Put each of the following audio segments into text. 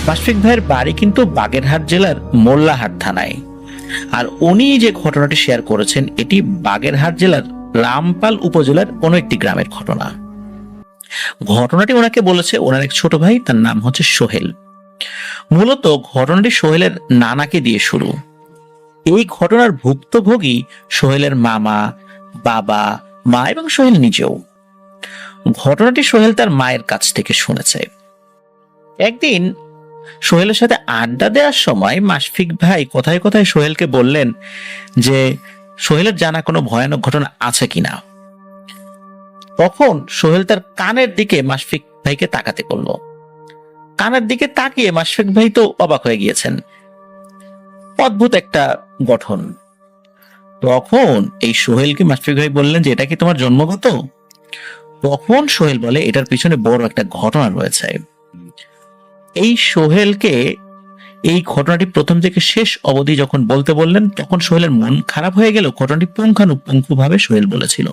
মাশফিক ভাইয়ের বাড়ি কিন্তু বাগেরহাট জেলার মোল্লাহাট থানায়। আর উনি যে ঘটনাটি শেয়ার করেছেন এটি বাগেরহাট জেলার রামপাল উপজেলার কোনো একটি গ্রামের ঘটনা। ঘটনাটি ওনাকে বলেছে ওনার এক ছোট ভাই, তার নাম হচ্ছে সোহেল। মূলত ঘটনাটি সোহেলের নানাকে দিয়ে শুরু। এই ঘটনার ভুক্তভোগী সোহেলের মামা, বাবা, মা এবং সোহেল নিজেও। ঘটনাটি সোহেল তার মায়ের কাছ থেকে শুনেছে। একদিন সোহেলের সাথে আড্ডা দেওয়ার সময় মাশফিক ভাই কথায় কথায় সোহেলকে বললেন যে সোহেলের জানা কোনো ভয়ানক ঘটনা আছে কিনা। তখন সোহেল তার কানের দিকে মাশফিক ভাইকে তাকাতে বলল। কানের দিকে তাকিয়ে মাশফিক ভাই তো অবাক হয়ে গিয়েছেন, অদ্ভুত একটা গঠন। তখন এই সোহেলকে মাশফিক ভাই বললেন যে এটা কি তোমার জন্মগত? তখন সোহেল বলে এটার পিছনে বড় একটা ঘটনা রয়েছে। এই সোহেলকে এই ঘটনাটি প্রথম থেকে শেষ অবধি যখন বলতে বললেন তখন সোহেলের মন খারাপ হয়ে গেল। ঘটনাটি পুঙ্খানুপুঙ্খভাবে সোহেল বলেছিল।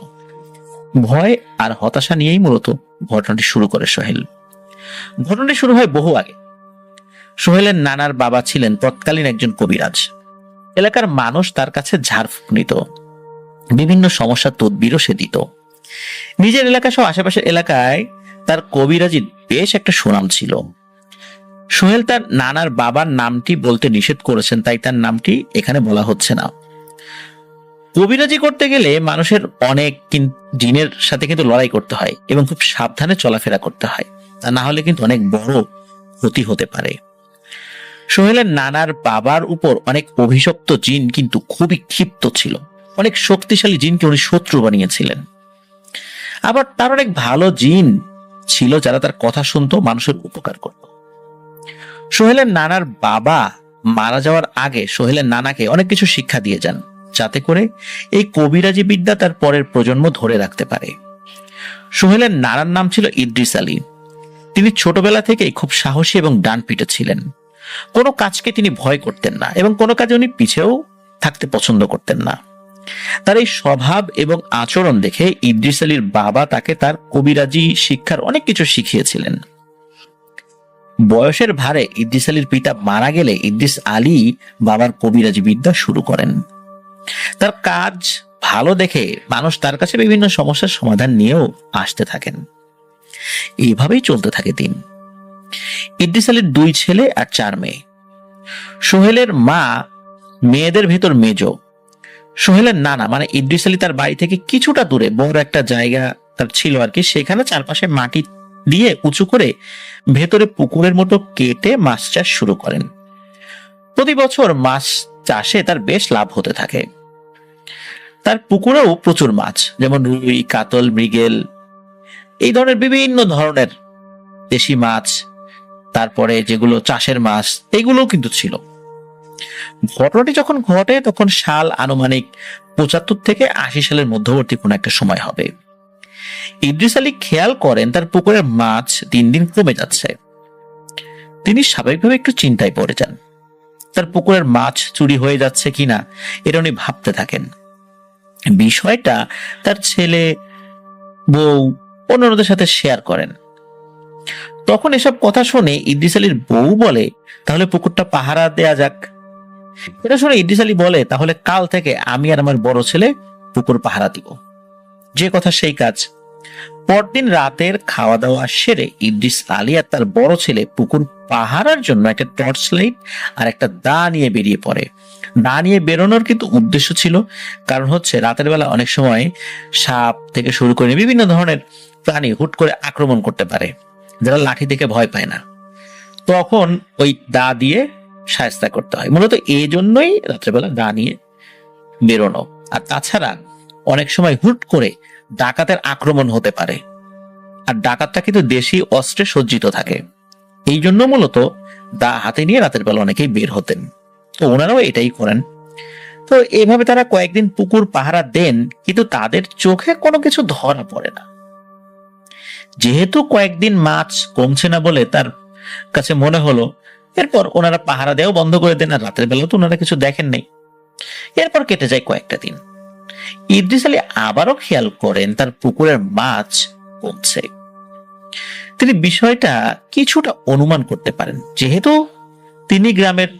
ভয় আর হতাশা নিয়েই মূলত ঘটনাটি শুরু করে সোহেল। ঘটনাটি শুরু হয় বহু আগে। সোহেলের নানার বাবা ছিলেন তৎকালীন একজন কবিরাজ। এলাকার মানুষ তার কাছে ঝাড়ফুঁক নিত, বিভিন্ন সমস্যার তদবিরও সে দিত। নিজের এলাকা সহ আশেপাশের এলাকায় তার কবিরাজির বেশ একটা সুনাম ছিল। সোহেল তার নানার বাবার নামটি বলতে নিষেধ করেছেন, তাই তার নামটি এখানে বলা হচ্ছে না। কবিরাজি করতে গেলে মানুষের অনেক জিনের সাথে কিন্তু লড়াই করতে হয় এবং খুব সাবধানে চলাফেরা করতে হয়, তা না হলে কিন্তু অনেক বড় ক্ষতি হতে পারে। সোহেলের নানার বাবার উপর অনেক অভিশপ্ত জিন কিন্তু খুবই ক্ষিপ্ত ছিল। অনেক শক্তিশালী জিনকে উনি শত্রু বানিয়েছিলেন। আবার তার অনেক ভালো জিন ছিল যারা তার কথা শুনতো, মানুষের উপকার করত। সোহেলের নানার বাবা মারা যাওয়ার আগে সোহেলের নানাকে অনেক কিছু শিক্ষা দিয়ে যান, যাতে করে এই কবিরাজি বিদ্যা তার পরের প্রজন্ম ধরে রাখতে পারে। সোহেলের নানার নাম ছিল ইদ্রিস আলী। তিনি ছোটবেলা থেকেই খুব সাহসী এবং ডানপিটে ছিলেন। কোনো কাজকে তিনি ভয় করতেন না এবং কোনো কাজে উনি পিছেও থাকতে পছন্দ করতেন না। তার এই স্বভাব এবং আচরণ দেখে ইদ্রিস আলীর বাবা তাকে তার কবিরাজি শিক্ষার অনেক কিছু শিখিয়েছিলেন। বয়সের ভারে ইদ্রিস আলীর পিতা মারা গেলে ইদ্রিস আলী বাবার কবিরাজি বিদ্যা শুরু করেন। তার কাজ ভালো দেখে মানুষ তার কাছে বিভিন্ন সমস্যার সমাধান নিয়েও আসতে থাকেন। এইভাবেই চলতে থাকে দিন। ইদ্রিস আলীর 2 ছেলে আর 4 মেয়ে। সোহেলের মা মেয়েদের ভেতর মেজ। সোহেলের নানা মানে ইদ্রিস আলী তার বাড়ি থেকে কিছুটা দূরে বড় একটা জায়গা তার ছিল আর কি, সেখানে চারপাশে মাটি দিয়ে উঁচু করে ভেতরে পুকুরের মতো কেটে মাছ চাষ শুরু করেন। প্রতি বছর মাছ চাষে তার বেশ লাভ হতে থাকে। তার পুকুরেও প্রচুর মাছ, যেমন রুই, কাতল, মৃগেল, এই ধরনের বিভিন্ন ধরনের দেশি মাছ, তারপরে যেগুলো চাষের মাছ, এগুলোও কিন্তু ছিল। ঘটনাটি যখন ঘটে তখন সাল আনুমানিক 75 থেকে 80 সালের মধ্যবর্তী কোন একটা সময় হবে। ইদ্রিস আলী খেয়াল করেন তার পুকুরের মাছ দিন দিন কমে যাচ্ছে। তিনি স্বাভাবিকভাবে একটু চিন্তায় পড়ে যান। তার পুকুরের মাছ চুরি হয়ে যাচ্ছে কিনা এটা উনি ভাবতে থাকেন। বিষয়টা তার ছেলে, বউ, অন্যদের সাথে শেয়ার করেন। তখন এসব কথা শুনে ইদ্রিস আলীর বউ বলে তাহলে পুকুরটা পাহারা দেয়া যাক। এটা শুনে ইদ্রিস আলী বলে তাহলে কাল থেকে আমি আর আমার বড় ছেলে পুকুর পাহারা দিব। যে কথা সেই কাজ। পরদিন রাতের খাওয়া দাওয়া সেরে ইদ্রিস আলী আর তার বড় ছেলে পুকুর পাহারার জন্য একটা টর্চ লাইট আর একটা দা নিয়ে বেরিয়ে পড়ে। দা নিয়ে বেরোনোর কিন্তু উদ্দেশ্য ছিল, কারণ হচ্ছে রাতের বেলা অনেক সময় সাপ থেকে শুরু করে বিভিন্ন ধরনের প্রাণী হুট করে আক্রমণ করতে পারে, যারা লাঠি দেখে ভয় পায় না। তখন ওই দা দিয়ে শায়েস্তা করতে হয়। মূলত এই জন্যই রাত্রেবেলা দা নিয়ে বেরোনো। আর তাছাড়া অনেক সময় হুট করে ডাকাতের আক্রমণ হতে পারে, আর ডাকাতটা কিন্তু দেশি অস্ত্রে সজ্জিত থাকে। এই জন্য মূলত দা হাতে নিয়ে রাতের বেলা অনেকেই বের হতেন। তো ওনারাও এটাই করেন। তো এইভাবে তারা কয়েকদিন পুকুর পাহারা দেন, কিন্তু তাদের চোখে কোনো কিছু ধরা পড়ে না। যেহেতু কয়েকদিন মাছ কমছে না বলে তার কাছে মনে হলো, এরপর ওনারা পাহারা দেওয়া বন্ধ করে দেন, আর রাতের বেলাও তো ওনারা কিছু দেখেন নাই। এরপর কেটে যায় কয়েকটা দিন। ইদ্রিস আলী আবারও খেয়াল করেন তার পুকুরের মাছ কমছে। তিনি বিষয়টা কিছুটা অনুমান করতে পারেন, যেহেতু তিনি গ্রামের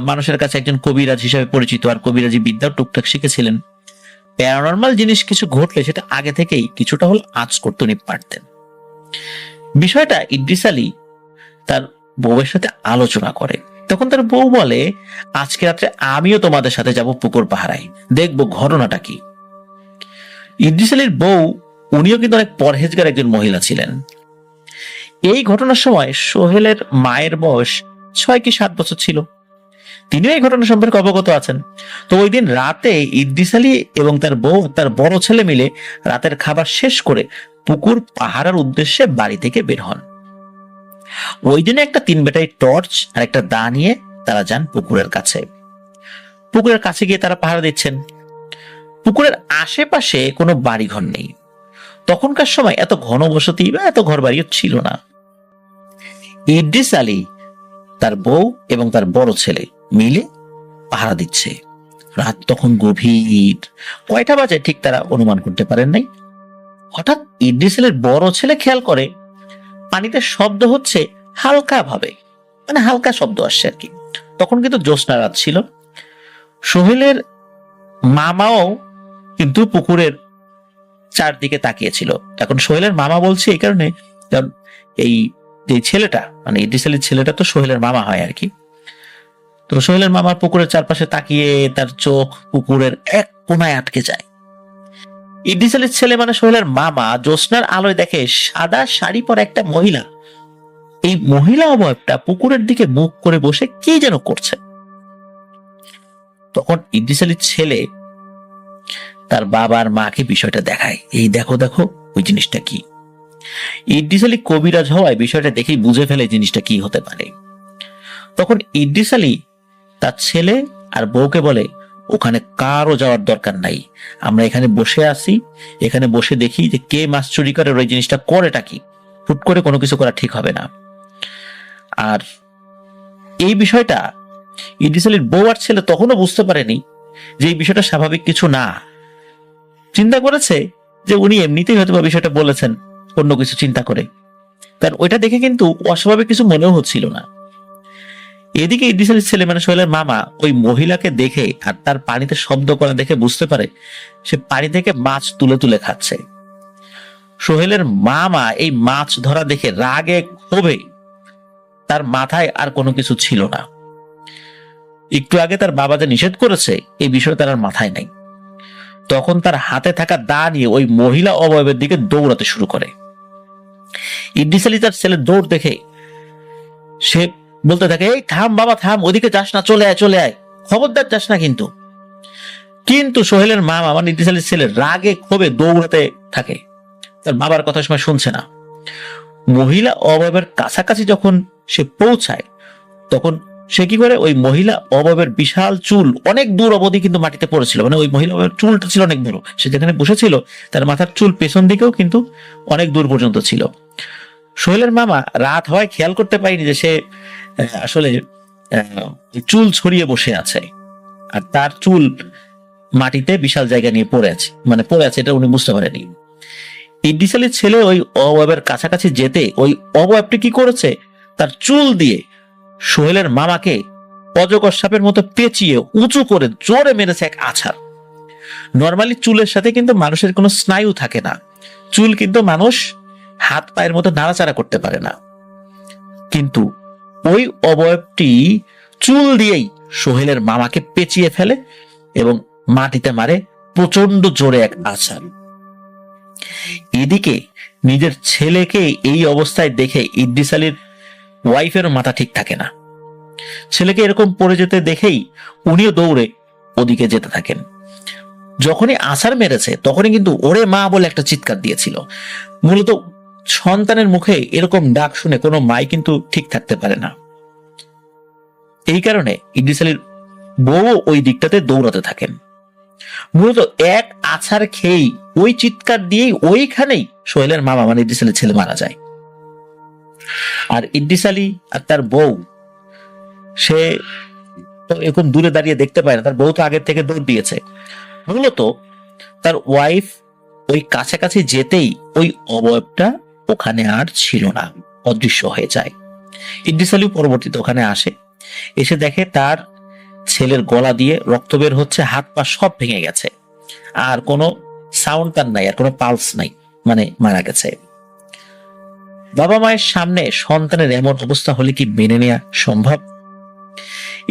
মানুষের কাছে একজন কবিরাজ হিসেবে পরিচিত, আর কবিরাজি বিদ্যাও টুকটাক শিখেছিলেন। প্যারানর্মাল জিনিস কিছু ঘটলে সেটা আগে থেকেই কিছুটা হল আঁচ করতে উনি পারতেন। বিষয়টা ইদ্রিস আলী তার বউয়ের সাথে আলোচনা করে। তখন তার বউ বলে, আজকে রাত্রে আমিও তোমাদের সাথে যাব পুকুর পাহারায়, দেখবো ঘটনাটা কি। ইদ্রিস আলীর বউ, উনিও কিন্তু অনেক পরহেজগার একজন মহিলা ছিলেন। এই ঘটনার সময় সোহেলের মায়ের বয়স 6 কি 7 বছর ছিল। তিনিও এই ঘটনা সম্পর্কে অবগত আছেন। তো ওই দিন রাতে ইদ্রিস আলী এবং তার বউ, তার বড় ছেলে মিলে রাতের খাবার শেষ করে পুকুর পাহারার উদ্দেশ্যে বাড়ি থেকে বের হন। ওই দিনে একটা 3 ব্যাটারি টর্চ আর একটা দা নিয়ে তারা যান পুকুরের কাছে। পুকুরের কাছে গিয়ে তারা পাহারা দিচ্ছেন। পুকুরের আশেপাশে কোনো বাড়িঘর নেই। তখনকার সময় এত ঘনবসতি বা এত ঘর বাড়িও ছিল না। ইদ্রিস আলী, তার বউ এবং তার বড় ছেলে মিলে পাহারা দিচ্ছে। রাত তখন গভীর, কয়টা বাজে ঠিক তারা অনুমান করতে পারেন নাই। হঠাৎ ইদ্রিস আলীর বড় ছেলে খেয়াল করে পানিতে শব্দ হচ্ছে হালকা ভাবে, মানে হালকা শব্দ আসছে আর কি। তখন কিন্তু জ্যোৎস্না রাত ছিল। সোহেলের মামাও কিন্তু পুকুরের চারদিকে তাকিয়েছিল। এখন সোহেলের মামা বলছে এই কারণে, কারণ এই যে ছেলেটা, মানে ইদ্রিস আলীর ছেলেটা তো সোহেলের মামা হয় আর কি। তো সোহেলের মামার পুকুরের চারপাশে তাকিয়ে তার চোখ পুকুরের এক কোনায় আটকে যায়। ইদ্রিস আলীর ছেলে মানে সোহেলের মামা জ্যোৎস্নার আলোয় দেখে সাদা শাড়ি পরা একটা মহিলা। এই মহিলা অবয়বটা পুকুরের দিকে মুখ করে বসে কি যেন করছে। তখন ইদ্রিস আলীর ছেলে তার বাবার মাকে বিষয়টা দেখায়, এই দেখো দেখো ওই জিনিসটা কি। ইদ্রিস আলী কবিরাজ হওয়ায় বিষয়টা দেখেই বুঝে ফেলে জিনিসটা কি হতে পারে। তখন ইদ্রিস আলী তার ছেলে আর বউকে বলে, ওখানে কারো যাওয়ার দরকার নাই, আমরা এখানে বসে আছি, এখানে বসে দেখি যে কে মাছ চুরি করে, ওই জিনিসটা করেটা কি। হুট করে কোনো কিছু করা ঠিক হবে না। আর এই বিষয়টা ইদ্রিস আলীর বউ আর ছেলে তখনও বুঝতে পারেনি যে এই বিষয়টা স্বাভাবিক কিছু না। চিন্তা করেছে যে উনি এমনিতেই হয়তো বিষয়টা বলেছেন অন্য কিছু চিন্তা করে, কারণ ওইটা দেখে কিন্তু অস্বাভাবিক কিছু মনেও হচ্ছিল না। এদিকে ইদ্রিস আলীর ছেলে মানে সোহেলের মামা ওই মহিলাকে দেখে আর তার পানিতে শব্দ করা দেখে বুঝতে পারে সে পানি থেকে মাছ তুলে তুলে খাচ্ছে। সোহেলের মামা এই মাছ ধরা দেখে রাগে ক্ষোভে তার মাথায় আর কোনো কিছু ছিল না। একটু আগে তার বাবা যে নিষেধ করেছে এই বিষয়ে তার আর মাথায় নাই। তখন তার হাতে থাকা দা নিয়ে ওই মহিলা অবয়বের দিকে দৌড়াতে শুরু করে। ইদ্রিস আলী তার ছেলের দৌড় দেখে সে বলতে থাকে, এই থাম বাবা থাম, ওদিকে যাস না, চলে আয় চলে আয়, খবরদার যাস না। কিন্তু সোহেলের মামা মানে ইদ্রিস আলীর ছেলে রাগে ক্ষোভে দৌড়াতে থাকে, তার বাবার কথা সময় শুনছে না। মহিলা অবয়বের কাছাকাছি যখন সে পৌঁছায় তখন সে কি করে, ওই মহিলা অবয়বের বিশাল চুল অনেক দূর অবধি কিন্তু মাটিতে পড়েছিল, মানে ওই মহিলা অবয়বের চুলটা ছিল অনেক বড়, সে যেখানে বসেছিল তার মাথার চুল পেছন দিকেও কিন্তু অনেক দূর পর্যন্ত ছিল। সোহেলের মামা রাত হওয়ায় খেয়াল করতে পারেনি যে সে আসলে চুল ছড়িয়ে বসে আছে, আর তার চুল মাটিতে বিশাল জায়গা নিয়ে পড়ে আছে, এটা উনি বুঝতে পারেনি। ইদ্রিস আলীর ছেলে ওই অবয়বের কাছাকাছি যেতে ওই অবয়বটি কি করেছে, তার চুল দিয়ে সোহেলের মামাকে অজগর সাপের মতো পেঁচিয়ে উঁচু করে জোরে মেরেছে এক আছাড়। নর্মালি চুলের সাথে কিন্তু মানুষের কোনো স্নায়ু থাকে না, চুল কিন্তু মানুষ হাত পায়ের মতো নাড়াচাড়া করতে পারে না, কিন্তু ওই অবয়বটি চুল দিয়েই সোহেলের মামাকে পেঁচিয়ে ফেলে এবং মাটিতে মারে প্রচন্ড জোরে এক আছাড়। এদিকে নিজের ছেলেকে এই অবস্থায় দেখে ইদ্রিস আলীর ওয়াইফের মাথা ঠিক থাকে না। ছেলেকে এরকম পড়ে যেতে দেখেই উনিও দৌড়ে ওদিকে যেতে থাকেন। যখনই আছাড় মেরেছে তখনই কিন্তু ওরে মা বলে একটা চিৎকার দিয়েছিল। মূলত সন্তানের মুখে এরকম ডাক শুনে কোনো মাই কিন্তু ঠিক থাকতে পারে না। এই কারণে ইদ্রিস আলীর বউ ওই দিকটাতে দৌড়াতে থাকেন। মূলত এক আছাড় খেয়েই ওই চিৎকার দিয়েই ওইখানেই সোহেলের মামা মানে ইদ্রিস আলীর ছেলে মারা যায়। আর ইদ্রিস আলী আর তার বউ সে তো এরকম দূরে দাঁড়িয়ে দেখতে পায় না, তার বউ তো আগের থেকে দৌড় দিয়েছে। মূলত তার ওয়াইফ ওই কাছাকাছি যেতেই ওই অবয়বটা ওখানে আর ছিল না, অদৃশ্য হয়ে যায়। ইদ্রিস আলী পরবর্তীতে ওখানে আসে, এসে দেখে তার ছেলের গলা দিয়ে রক্ত বের হচ্ছে, হাত পা সব ভেঙে গেছে, আর কোনো সাউন্ড তার নাই, আর কোনো পালস নাই, মানে মারা গেছে। বাবা মায়ের সামনে সন্তানের এমন অবস্থা হলে কি মেনে নেওয়া সম্ভব?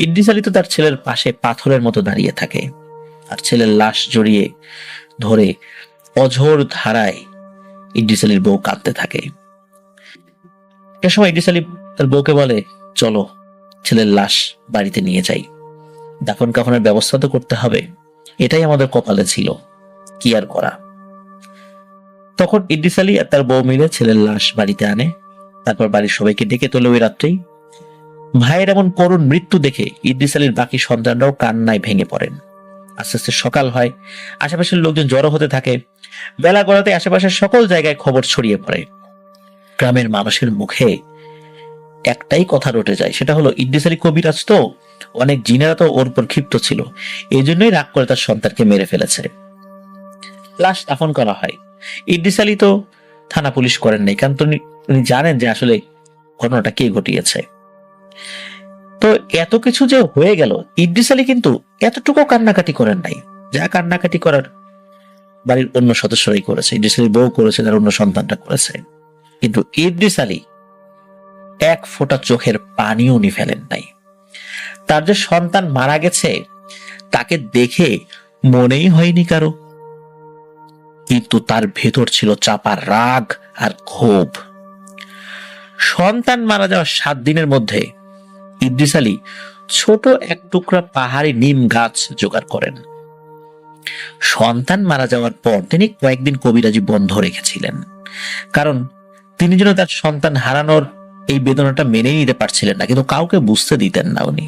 ইদ্রিস আলী তো তার ছেলের পাশে পাথরের মতো দাঁড়িয়ে থাকে, আর ছেলের লাশ জড়িয়ে ধরে অঝোর ধারায় ইদ্রিস আলীর বউ কাঁদতে থাকে। একটা সময় ইদ্রিস আলী তার বউকে বলে, চলো ছেলের লাশ বাড়িতে নিয়ে যাই, দাফন কাফনের ব্যবস্থা তো করতে হবে, এটাই আমাদের কপালে ছিল, কি আর করা। তখন ইদ্রিস আলী আর তার বউ মিলে ছেলের লাশ বাড়িতে আনে, তারপর বাড়ির সবাইকে ডেকে তোলে ওই রাত্রেই। ভাইয়ের এমন করুণ মৃত্যু দেখে ইদ্রিস আলীর বাকি সন্তানরাও কান্নায় ভেঙে পড়েন। আস্তে আস্তে সকাল হয়, আশেপাশের লোকজন জড়ো হতে থাকে, বেলা গড়াতে আশেপাশের সকল জায়গায় খবর ছড়িয়ে পড়ে। গ্রামের মানুষের মুখে একটাই কথা রটে যায়, সেটা হলো ইদ্রিস আলী কবিরাজ তো, অনেক জিনেরা তো ওর উপর ক্ষিপ্ত ছিল, এই জন্যই রাগ করে তার সন্তানকে মেরে ফেলেছে। লাশ দাফন করা হয়। ইদ্রিস আলী তো থানা পুলিশ করেন নাই, কারণ উনি জানেন যে আসলে ঘটনাটা কে ঘটিয়েছে। তো এত কিছু যে হয়ে গেল, ইদ্রিস আলী কিন্তু এতটুকু কান্নাকাটি করেন নাই, যা কান্নাকাটি করার বাড়ির অন্য সদস্যরাই করেছে, ইদ্রিস আলীর বউ করেছে, তার অন্য সন্তানটা করেছে। কিন্তু ইদ্রিস আলী এক ফোঁটা চোখের পানিও উনি ফেলেন নাই। তার যে সন্তান মারা গেছে তাকে দেখে মনেই হয়নি কারো, কিন্তু তার ভেতর ছিল চাপা রাগ আর ক্ষোভ। সন্তান মারা যাওয়ার 7 দিনের মধ্যে ইদ্রিস আলী ছোট এক টুকরা পাহাড়ি নিম গাছ জোগাড় করেন। সন্তান মারা যাওয়ার পর তিনি কয়েকদিন কবিরাজি বন্ধ রেখেছিলেন, কারণ তিনি যেন তার সন্তান হারানোর এই বেদনাটা মেনে নিতে পারছিলেন না, কিন্তু কাউকে বুঝতে দিতেন না উনি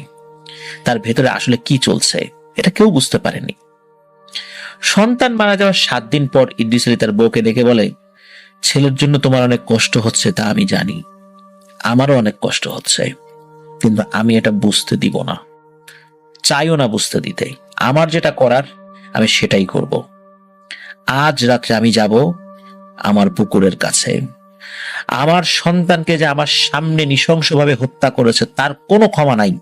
তার ভেতরে আসলে কি চলছে, এটা কেউ বুঝতে পারেনি। সন্তান মারা যাওয়ার 7 দিন পর ইদ্রিস আলী তার বউকে ডেকে বলে, ছেলের জন্য তোমার অনেক কষ্ট হচ্ছে, তা আমি জানি, আমারও অনেক কষ্ট হচ্ছে, কিন্তু আমি এটা বুঝতে দিব না, চাইও না বুঝতে দিতে। আমার যেটা করার আমি সেটাই করব। আজ রাত্রে আমি যাব আমার পুকুরের কাছে। আমার সন্তানকে যে আমার সামনে নৃশংসভাবে হত্যা করেছে তার কোনো ক্ষমা নাই,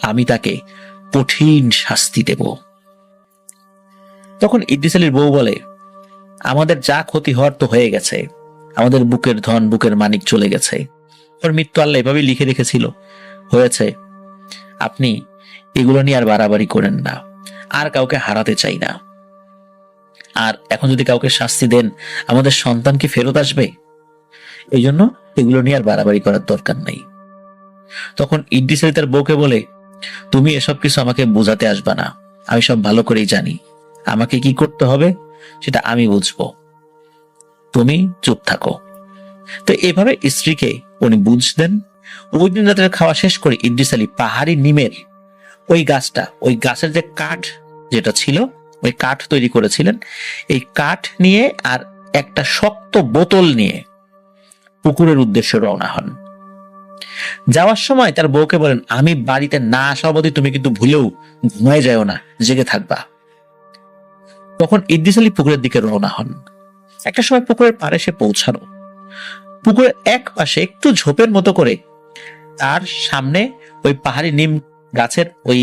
আমি তাকে কঠিন শাস্তি দেব। তখন ইদ্রিস আলীর বউ বলে, আমাদের যা ক্ষতি হওয়ার তো হয়ে গেছে, আমাদের বুকের ধন বুকের মানিক চলে গেছে, ওর মৃত্যু আল্লাহ এভাবেই লিখে রেখেছিল, হয়েছে, আপনি এগুলো নিয়ে আর বাড়াবাড়ি করেন না, আর কাউকে হারাতে চাই না। আর এখন যদি কাউকে শাস্তি দেন আমাদের সন্তান কি ফেরত আসবে? এই জন্য এগুলো নিয়ে আর বাড়াবাড়ি করার দরকার নাই। তখন ইদ্রিস আলী তার বউকে বলে, তুমি এসব কিছু আমাকে বোঝাতে আসবা না, আমি সব ভালো করেই জানি, আমাকে কি করতে হবে সেটা আমি বুঝবো, তুমি চুপ থাকো। তো এভাবে স্ত্রীকে উনি বুঝ দেন। ওই দিন রাতের খাওয়া শেষ করে ইদ্রিস আলী পাহাড়ি নিমের ওই গাছটা, ওই গাছের যে কাঠ যেটা ছিল, ওই কাঠ তৈরি করেছিলেন, এই কাঠ নিয়ে আর একটা শক্ত বোতল নিয়ে পুকুরের উদ্দেশ্যে রওনা হন। যাওয়ার সময় তার বউকে বলেন, আমি বাড়িতে না আসা অবধি তুমি কিন্তু ভুলেও ঘুমায় যাও না, জেগে থাকবা। তখন ইদ্রিস আলী পুকুরের দিকে রওনা হন। একটা সময় পুকুরের পাড়ে সে পৌঁছানো। পুকুরের এক পাশে একটু ঝোপের মতো করে তার সামনে ওই পাহাড়ি নিম গাছের ওই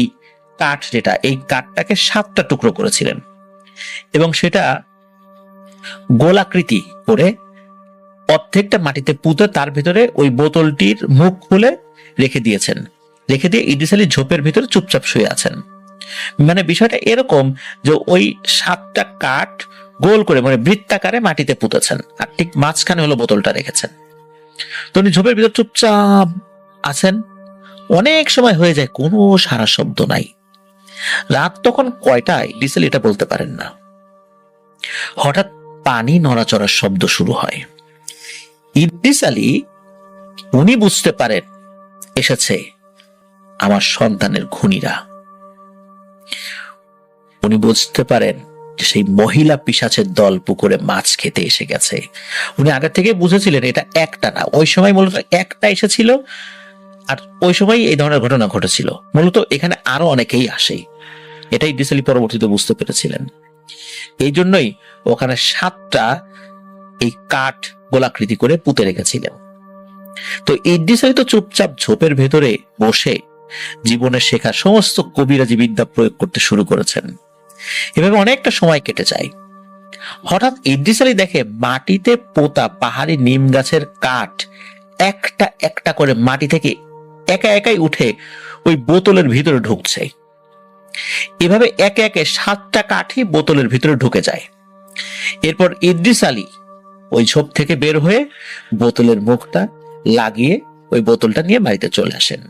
কাঠ, যেটা এই কাঠটাকে 7টা টুকরো করেছিলেন এবং সেটা গোলাকৃতি করে অর্ধেকটা মাটিতে পুঁতে তার ভিতরে ওই বোতলটির মুখ খুলে রেখে দিয়েছেন। রেখে দিয়ে ইদ্রিস আলী ঝোপের ভিতরে চুপচাপ শুয়ে আছেন। মানে বিষয়টা এরকম যে ওই 7টা কাঠ গোল করে, মানে বৃত্তাকারে মাটিতে পুঁতেছেন, আর ঠিক মাঝখানে হলো বোতলটা রেখেছেন। তো উনি ঝোপের ভিতর চুপচাপ আছেন। অনেক সময় হয়ে যায়, কোনো সারা শব্দ নাই। রাত তখন কয়টায় ইদ্রিস আলী এটা বলতে পারেন না। হঠাৎ পানি নড়াচড়ার শব্দ শুরু হয়। ইদ্রিস আলী উনি বুঝতে পারেন এসেছে আমার সন্তানের খুনিরা। উনি বুঝতে পারেন যে সেই মহিলা পিশাচের দল পুকুরে মাছ খেতে এসে গেছে। উনি আগে থেকে বুঝেছিলেন এটা একটা না, ওই সময় মূলত একটা এসেছিল, আর ওই সময় এই ধরনের ঘটনা ঘটেছিল। মূলত এখানে আরো অনেকেই আসে, এটাই ইদ্রিস আলী পরবর্তীতে বুঝতে পেরেছিলেন। এই জন্যই ওখানে 7টা এই কাঠ গোলাকৃতি করে পুঁতে রেখেছিলেন। তো ইদ্রিস আলী তো চুপচাপ ঝোপের ভেতরে বসে জীবনের শেখা সমস্ত কবিরাজি বিদ্যা প্রয়োগ করতে শুরু করেছেন। এভাবে অনেকটা সময় কেটে যায়। হঠাৎ ইদ্রিস আলী দেখে মাটিতে পোতা পাহাড়ি নিম গাছের কাঠ একটা একটা করে মাটি থেকে একা একাই উঠে ওই বোতলের ভিতরে ঢুকছে। এভাবে একে একে 7টা কাঠই বোতলের ভিতরে ঢুকে যায়। এরপর ইদ্রিস আলী ওই ঝোপ থেকে বের হয়ে বোতলের মুখটা লাগিয়ে ওই বোতলটা নিয়ে বাড়িতে চলে আসেন।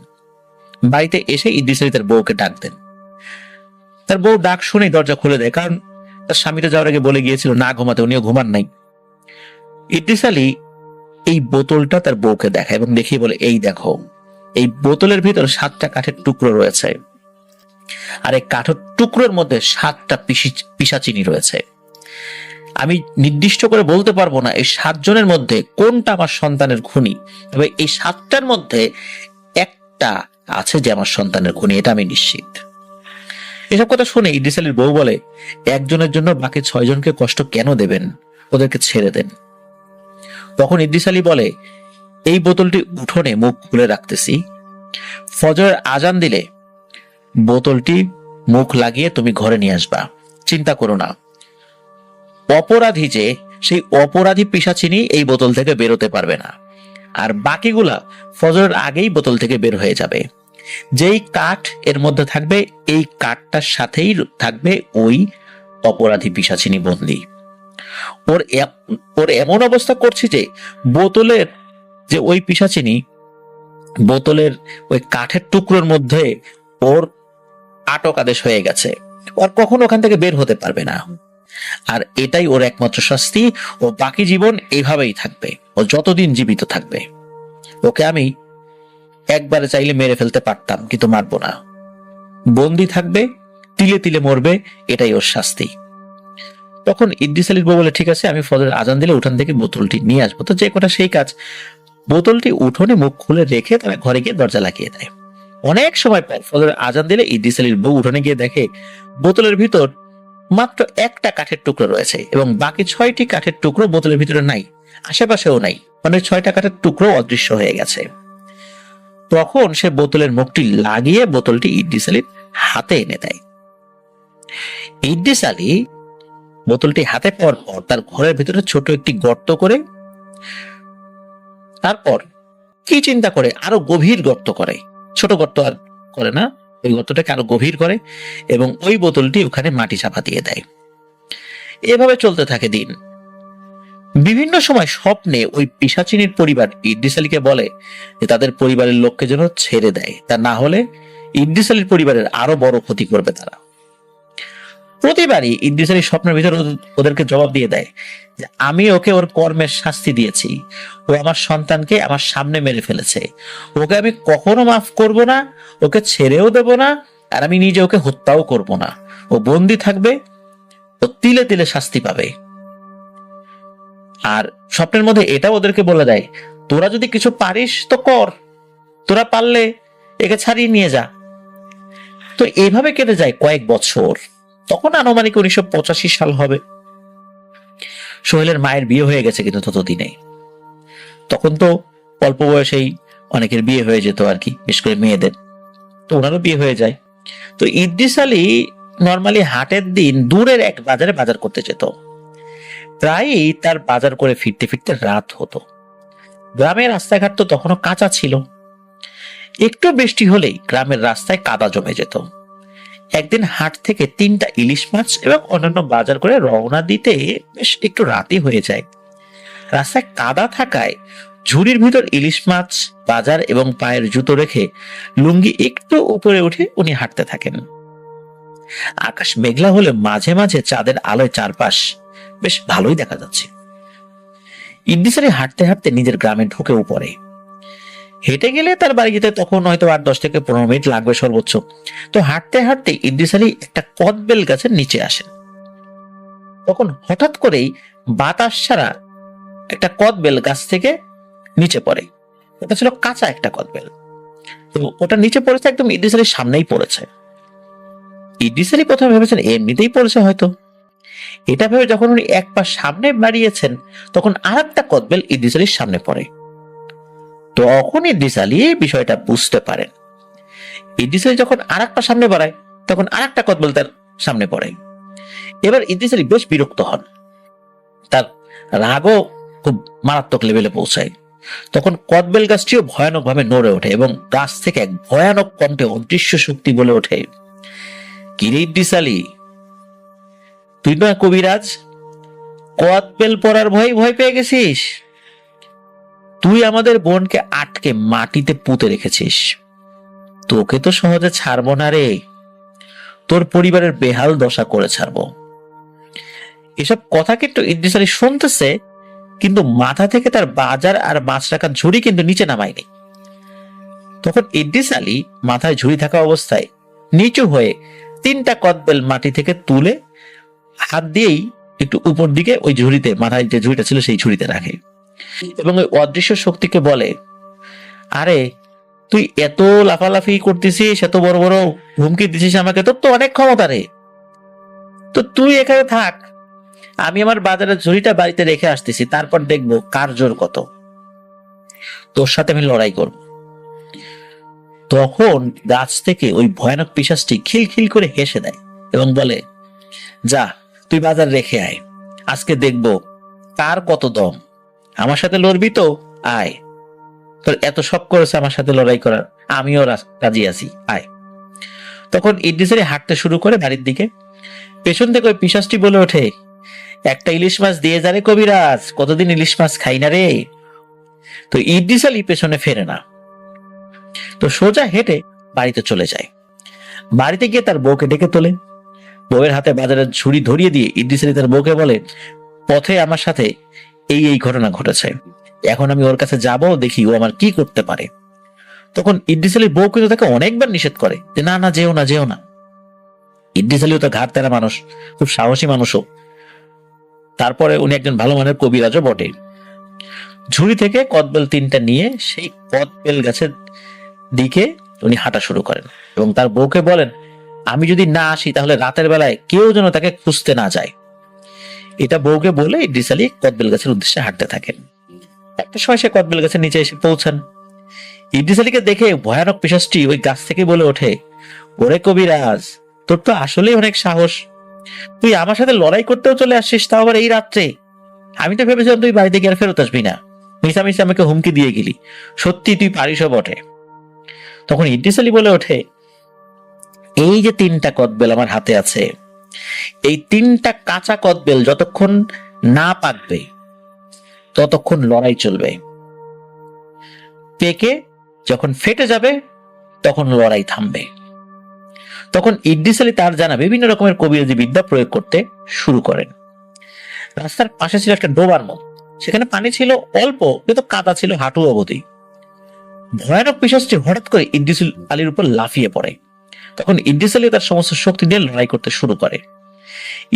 বাড়িতে এসে ইদ্রিস আলী তার বউকে ডাক দেন। তার বউ ডাক শুনেই দরজা খুলে দেয়, কারণ তার স্বামীটা যাওয়ার আগে বলে গিয়েছিল না ঘুমাতে, উনিও ঘুমান নাই। ইদ্রিস আলী এই বোতলটা তার বউকে দেখায় এবং দেখিয়ে বলে, এই দেখো, এই বোতলের ভিতর 7টা কাঠের টুকরো রয়েছে, আর এই কাঠের টুকরোর মধ্যে 7টা পিশাচিনী রয়েছে। আমি নির্দিষ্ট করে বলতে পারবো না এই 7 জনের মধ্যে কোনটা আমার সন্তানের খুনি, তবে এই 7টার মধ্যে একটা আছে যে আমার সন্তানের খুনি, এটা আমি নিশ্চিত। এসব কথা শুনে ইদ্রিস আলীর বউ বলে, একজনের জন্য বাকি 6 জনকে কষ্ট কেন দেবেন, ওদেরকে ছেড়ে দেন। তখন ইদ্রিস আলী বলে, এই বোতলটি উঠোনে মুখ খুলে রাখতেছি, ফজরের আজান দিলে বোতলটি মুখ লাগিয়ে তুমি ঘরে নিয়ে আসবা, চিন্তা করো না। অপরাধী যে সেই অপরাধী পিশাচিনী এই বোতল থেকে বেরোতে পারবে না, আর বাকিগুলা ফজরের আগেই বোতল থেকে বের হয়ে যাবে। যেই কাঠ এর মধ্যে থাকবে, এই কাঠটার সাথেই থাকবে ওই অপরাধী পিশাচিনী বন্দী। ওর এমন অবস্থা করছি যে বোতলের যে ওই পিশাচিনী বোতলের ওই কাঠের টুকরোর মধ্যে ওর আটক আদেশ হয়ে গেছে, আর কখনো ওখান থেকে বের হতে পারবে না। আর এটাই ওর একমাত্র শাস্তি, ও বাকি জীবন এইভাবেই থাকবে, ও যতদিন জীবিত থাকবে। ওকে আমি একবারে চাইলে মেরে ফেলতে পারতাম, কিন্তু মারবো না। বন্দি থাকবে, তিলে তিলে মরবে, এটাই ওর শাস্তি। তখন ইদ্রিস আলীর বউ বলে, ঠিক আছে, আমি ফজরের আজান দিলে উঠান থেকে বোতলটি নিয়ে আসবো। তো যে কটা সেই কাজ, বোতলটি উঠোনে মুখ খুলে রেখে তারা ঘরে গিয়ে দরজা লাগিয়ে দেয়। অনেক সময় পর ফজরের আজান দিলে ইদ্রিস আলীর বউ উঠোনে গিয়ে দেখে বোতলের ভিতর মাত্র একটা কাঠের টুকরো রয়েছে এবং বাকি 6টি কাঠের টুকরো বোতলের ভিতরে নাই, আশেপাশেও নাই, মানে 6টা কাঠের টুকরো অদৃশ্য হয়ে গেছে। তখন সে বোতলের মুখটি লাগিয়ে বোতলটি ইদ্রিস আলীর হাতে এনে দেয়। ইদ্রিস আলী বোতলটি হাতে পাওয়ার পর তার ঘরের ভিতরে ছোট একটি গর্ত করে, তারপর কি চিন্তা করে আরো গভীর গর্ত করে, ছোট গর্ত আর করে না, ওই গর্তটাকে আরো গভীর করে এবং ওই বোতলটি ওখানে মাটি চাপা দিয়ে দেয়। এভাবে চলতে থাকে দিন। বিভিন্ন সময় স্বপ্নে ওই পিশাচিনীর পরিবার ইদ্রিস আলীকে বলে যে তাদের পরিবারের লোককে যেন ছেড়ে দেয়, তা না হলে ইদ্রিস আলীর পরিবারের আরো বড় ক্ষতি করবে তারা। প্রতিবারই ইদ্রিস আলী স্বপ্নের ভিতরে ওদেরকে জবাব দিয়ে দেয় যে আমি ওকে ওর কর্মের শাস্তি দিয়েছি, ও আমার সন্তানকে আমার সামনে মেরে ফেলেছে, ওকে আমি কখনো মাফ করব না, ওকে ছেড়েও দেব না, আর আমি নিজে ওকে হত্যাও করব না। ও বন্দি থাকবে, ও তিলে তিলে শাস্তি পাবে। আর স্বপ্নের মধ্যে এটা ওদেরকে বলে দেয়, তোরা যদি কিছু পারিস তো কর, তোরা পারলে একে ছাড়িয়ে নিয়ে যা। তো এইভাবে কেটে যায় কয়েক বছর। তখন আনুমানিক 1985 সাল হবে। সোহেলের মায়ের বিয়ে হয়ে গেছে, কিন্তু ততদিনে তখন তো অল্প বয়সেই অনেকের বিয়ে হয়ে যেত আর কি, বিশেষ করে মেয়েদের, তো ওনারও বিয়ে হয়ে যায়। তো ইদ্রিস আলী নর্মালি হাটের দিন দূরের এক বাজারে বাজার করতে যেত। প্রায়ই তার বাজার করে ফিরতে ফিরতে রাত হতো। গ্রামের রাস্তাঘাট তো তখনও কাঁচা ছিল, একটু বৃষ্টি হলেই গ্রামের রাস্তায় কাদা জমে যেত। একদিন হাট থেকে 3টা ইলিশ মাছ এবং অন্যান্য বাজার করে রওনা দিতে বেশ একটু রাতই হয়ে যায়। রাস্তায় কাদা থাকায় ঝুড়ির ভিতর ইলিশ মাছ, বাজার এবং পায়ের জুতো রেখে লুঙ্গি একটু উপরে উঠে উনি হাঁটতে থাকেন। আকাশ মেঘলা হলে মাঝে মাঝে চাঁদের আলোয় চারপাশ বেশ ভালোই দেখা যাচ্ছে। ইদ্রিস আলী হাঁটতে হাঁটতে নিজের গ্রামে ঢুকেও পড়ে। হেঁটে গেলে তার বাড়ি যেতে তখন হয়তো 8-10 থেকে 15 মিনিট লাগবে সর্বোচ্চ। তো হাঁটতে হাঁটতে ইদ্রিস আলী একটা কদবেল গাছের নিচে আসেন। তখন হঠাৎ করেই বাতাস ছাড়া একটা কদবেল গাছ থেকে নিচে পড়ে। ওটা ছিল কাঁচা একটা কদবেল, তো ওটা নিচে পড়েছে, একদম ইদ্রিস আলীর সামনেই পড়েছে। ইদ্রিস আলী প্রথমে ভেবেছেন এমনিতেই পড়েছে হয়তো, এটা ভেবে যখন উনি এক পা সামনে বাড়িয়েছেন, তখন আর একটা কদবেল ইদ্রিস আলীর সামনে পড়ে। তখন ইদ্রিস আলী বিষয়টা বুঝতে পারেন। ইদ্রিস আলী যখন আর এক পা সামনে বাড়ায়, তখন আর একটা কদবেল তার সামনে পড়ে। এবার ইদ্রিস আলী বেশ বিরক্ত হন, তার রাগও খুব মারাত্মক লেভেলে পৌঁছায়। তখন কদবেল গাছটিও ভয়ানক ভাবে নড়ে ওঠে এবং গাছ থেকে এক ভয়ানক কণ্ঠে অদৃশ্য শক্তি বলে ওঠে, কিরে ইদ্রিস আলী, তুই না কবিরাজ, কদবেল পড়ার ভয় ভয় পেয়ে গেছিস? তুই আমাদের বোনকে আটকে মাটিতে পুঁতে রেখেছিস, তোকে তো সহজে ছাড়বো না রে, তোর পরিবারের বেহাল দশা করে ছাড়বো। এসব কথা কিন্তু ইদ্রিস আলী শুনতেছে, কিন্তু মাথা থেকে তার বাজার আর মাছ রাখার ঝুড়ি কিন্তু নিচে নামায়নি। তখন ইদ্রিস আলী মাথায় ঝুড়ি থাকা অবস্থায় নিচু হয়ে 3টা কদবেল মাটি থেকে তুলে হাত দিয়েই একটু উপর দিকে ওই ঝুড়িতে, মাথায় যে ঝুড়িটা ছিল সেই ঝুড়িতে রাখে এবং ওই অদৃশ্য শক্তিকে বলে, আরে তুই এত লাফালাফি করতেছিস, এত বড় বড় হুমকি দিছিস আমাকে, তোর তো অনেক ক্ষমতা রে, তো তুই এখানে থাক, আমি আমার বাজারের ঝুড়িটা বাড়িতে রেখে আসতেছি, তারপর দেখবো কার জোর কত, তোর সাথে আমি লড়াই করব। তখন গাছ থেকে ওই ভয়ানক পিশাচটি খিলখিল করে হেসে দেয় এবং বলে, যা তুই বাজার রেখে আয়, আজকে দেখবো কার কত দম, আমার সাথে লড়বি তো আয়, তোর এত শখ করেছে আমার সাথে লড়াই করার, আমিও রাজি আছি, আয়। তখন ইদ্রিস আলী হাঁটতে শুরু করে বাড়ির দিকে। পেছন থেকে ওই পিশাচটি বলে ওঠে, একটা ইলিশ মাছ দিয়ে যা রে কবিরাজ, কতদিন ইলিশ মাছ খাই না রে। তো ইদ্রিস আলী পেছনে ফেরে না, তো সোজা হেঁটে বাড়িতে চলে যায়। বাড়িতে গিয়ে তার বউকে ডেকে তোলে, বউয়ের হাতে বাজারের ঝুড়ি ধরিয়ে দিয়ে ইদ্রিস আলী তার বউকে বলে, পথে আমার সাথে এই এই ঘটনা ঘটেছে, এখন আমি ওর কাছে যাব, দেখি ও আমার কি করতে পারে। তখন ইদ্রিস আলীর বউ কিন্তু তাকে অনেকবার নিষেধ করে যে না না, যেও না যেও না। ইদ্রিস আলীও তো ঘাড় তেরা মানুষ, খুব সাহসী মানুষও, তারপরে উনি একজন ভালো মানের কবিরাজও বটে। ঝুড়ি থেকে কদবেল 3টা নিয়ে সেই কদবেল গাছের দিকে উনি হাঁটা শুরু করেন এবং তার বউকে বলেন, আমি যদি না আসি তাহলে রাতের বেলায় কেউ যেন তাকে খুঁজতে না যায়। এটা বউকে বলে ইদ্রিস আলী কদবেল গাছের উদ্দেশ্যে হাঁটতে থাকেন। একটা সময় সে কদবেল গাছের নিচে এসে পৌঁছান। ইদ্রিস আলীকে দেখে ভয়ানক পিশাচটি ওই গাছ থেকে বলে ওঠে, ওরে কবিরাজ, তোর তো আসলেই অনেক সাহস, তুই আমার সাথে লড়াই করতেও চলে আসছিস, তাও আবার এই রাত্রে। আমি তো ভেবেছিলাম তুই বাড়িতে গিয়ে আর ফেরত আসবি না, মিশামিশি আমাকে হুমকি দিয়ে গেলি, সত্যি তুই পারিসও বটে। তখন ইদ্রিস আলী বলে ওঠে, এই যে 3টা কদবেল আমার হাতে আছে, এই 3টা কাঁচা কদবেল যতক্ষণ না পাকবে ততক্ষণ লড়াই চলবে, পেকে যখন ফেটে যাবে তখন লড়াই থামবে। তখন ইদ্রিস আলী তার জানা বিভিন্ন রকমের কবিরাজি বিদ্যা প্রয়োগ করতে শুরু করেন। রাস্তার পাশে ছিল একটা ডোবার মত, সেখানে পানি ছিল অল্প কিন্তু কাদা ছিল হাঁটু অবধি। ভয়ানক পিশাচটি হঠাৎ করে ইদ্রিস আলীর উপর লাফিয়ে পড়ে। তখন ইদ্রিস আলী তার সমস্ত শক্তি দিয়ে লড়াই করতে শুরু করে।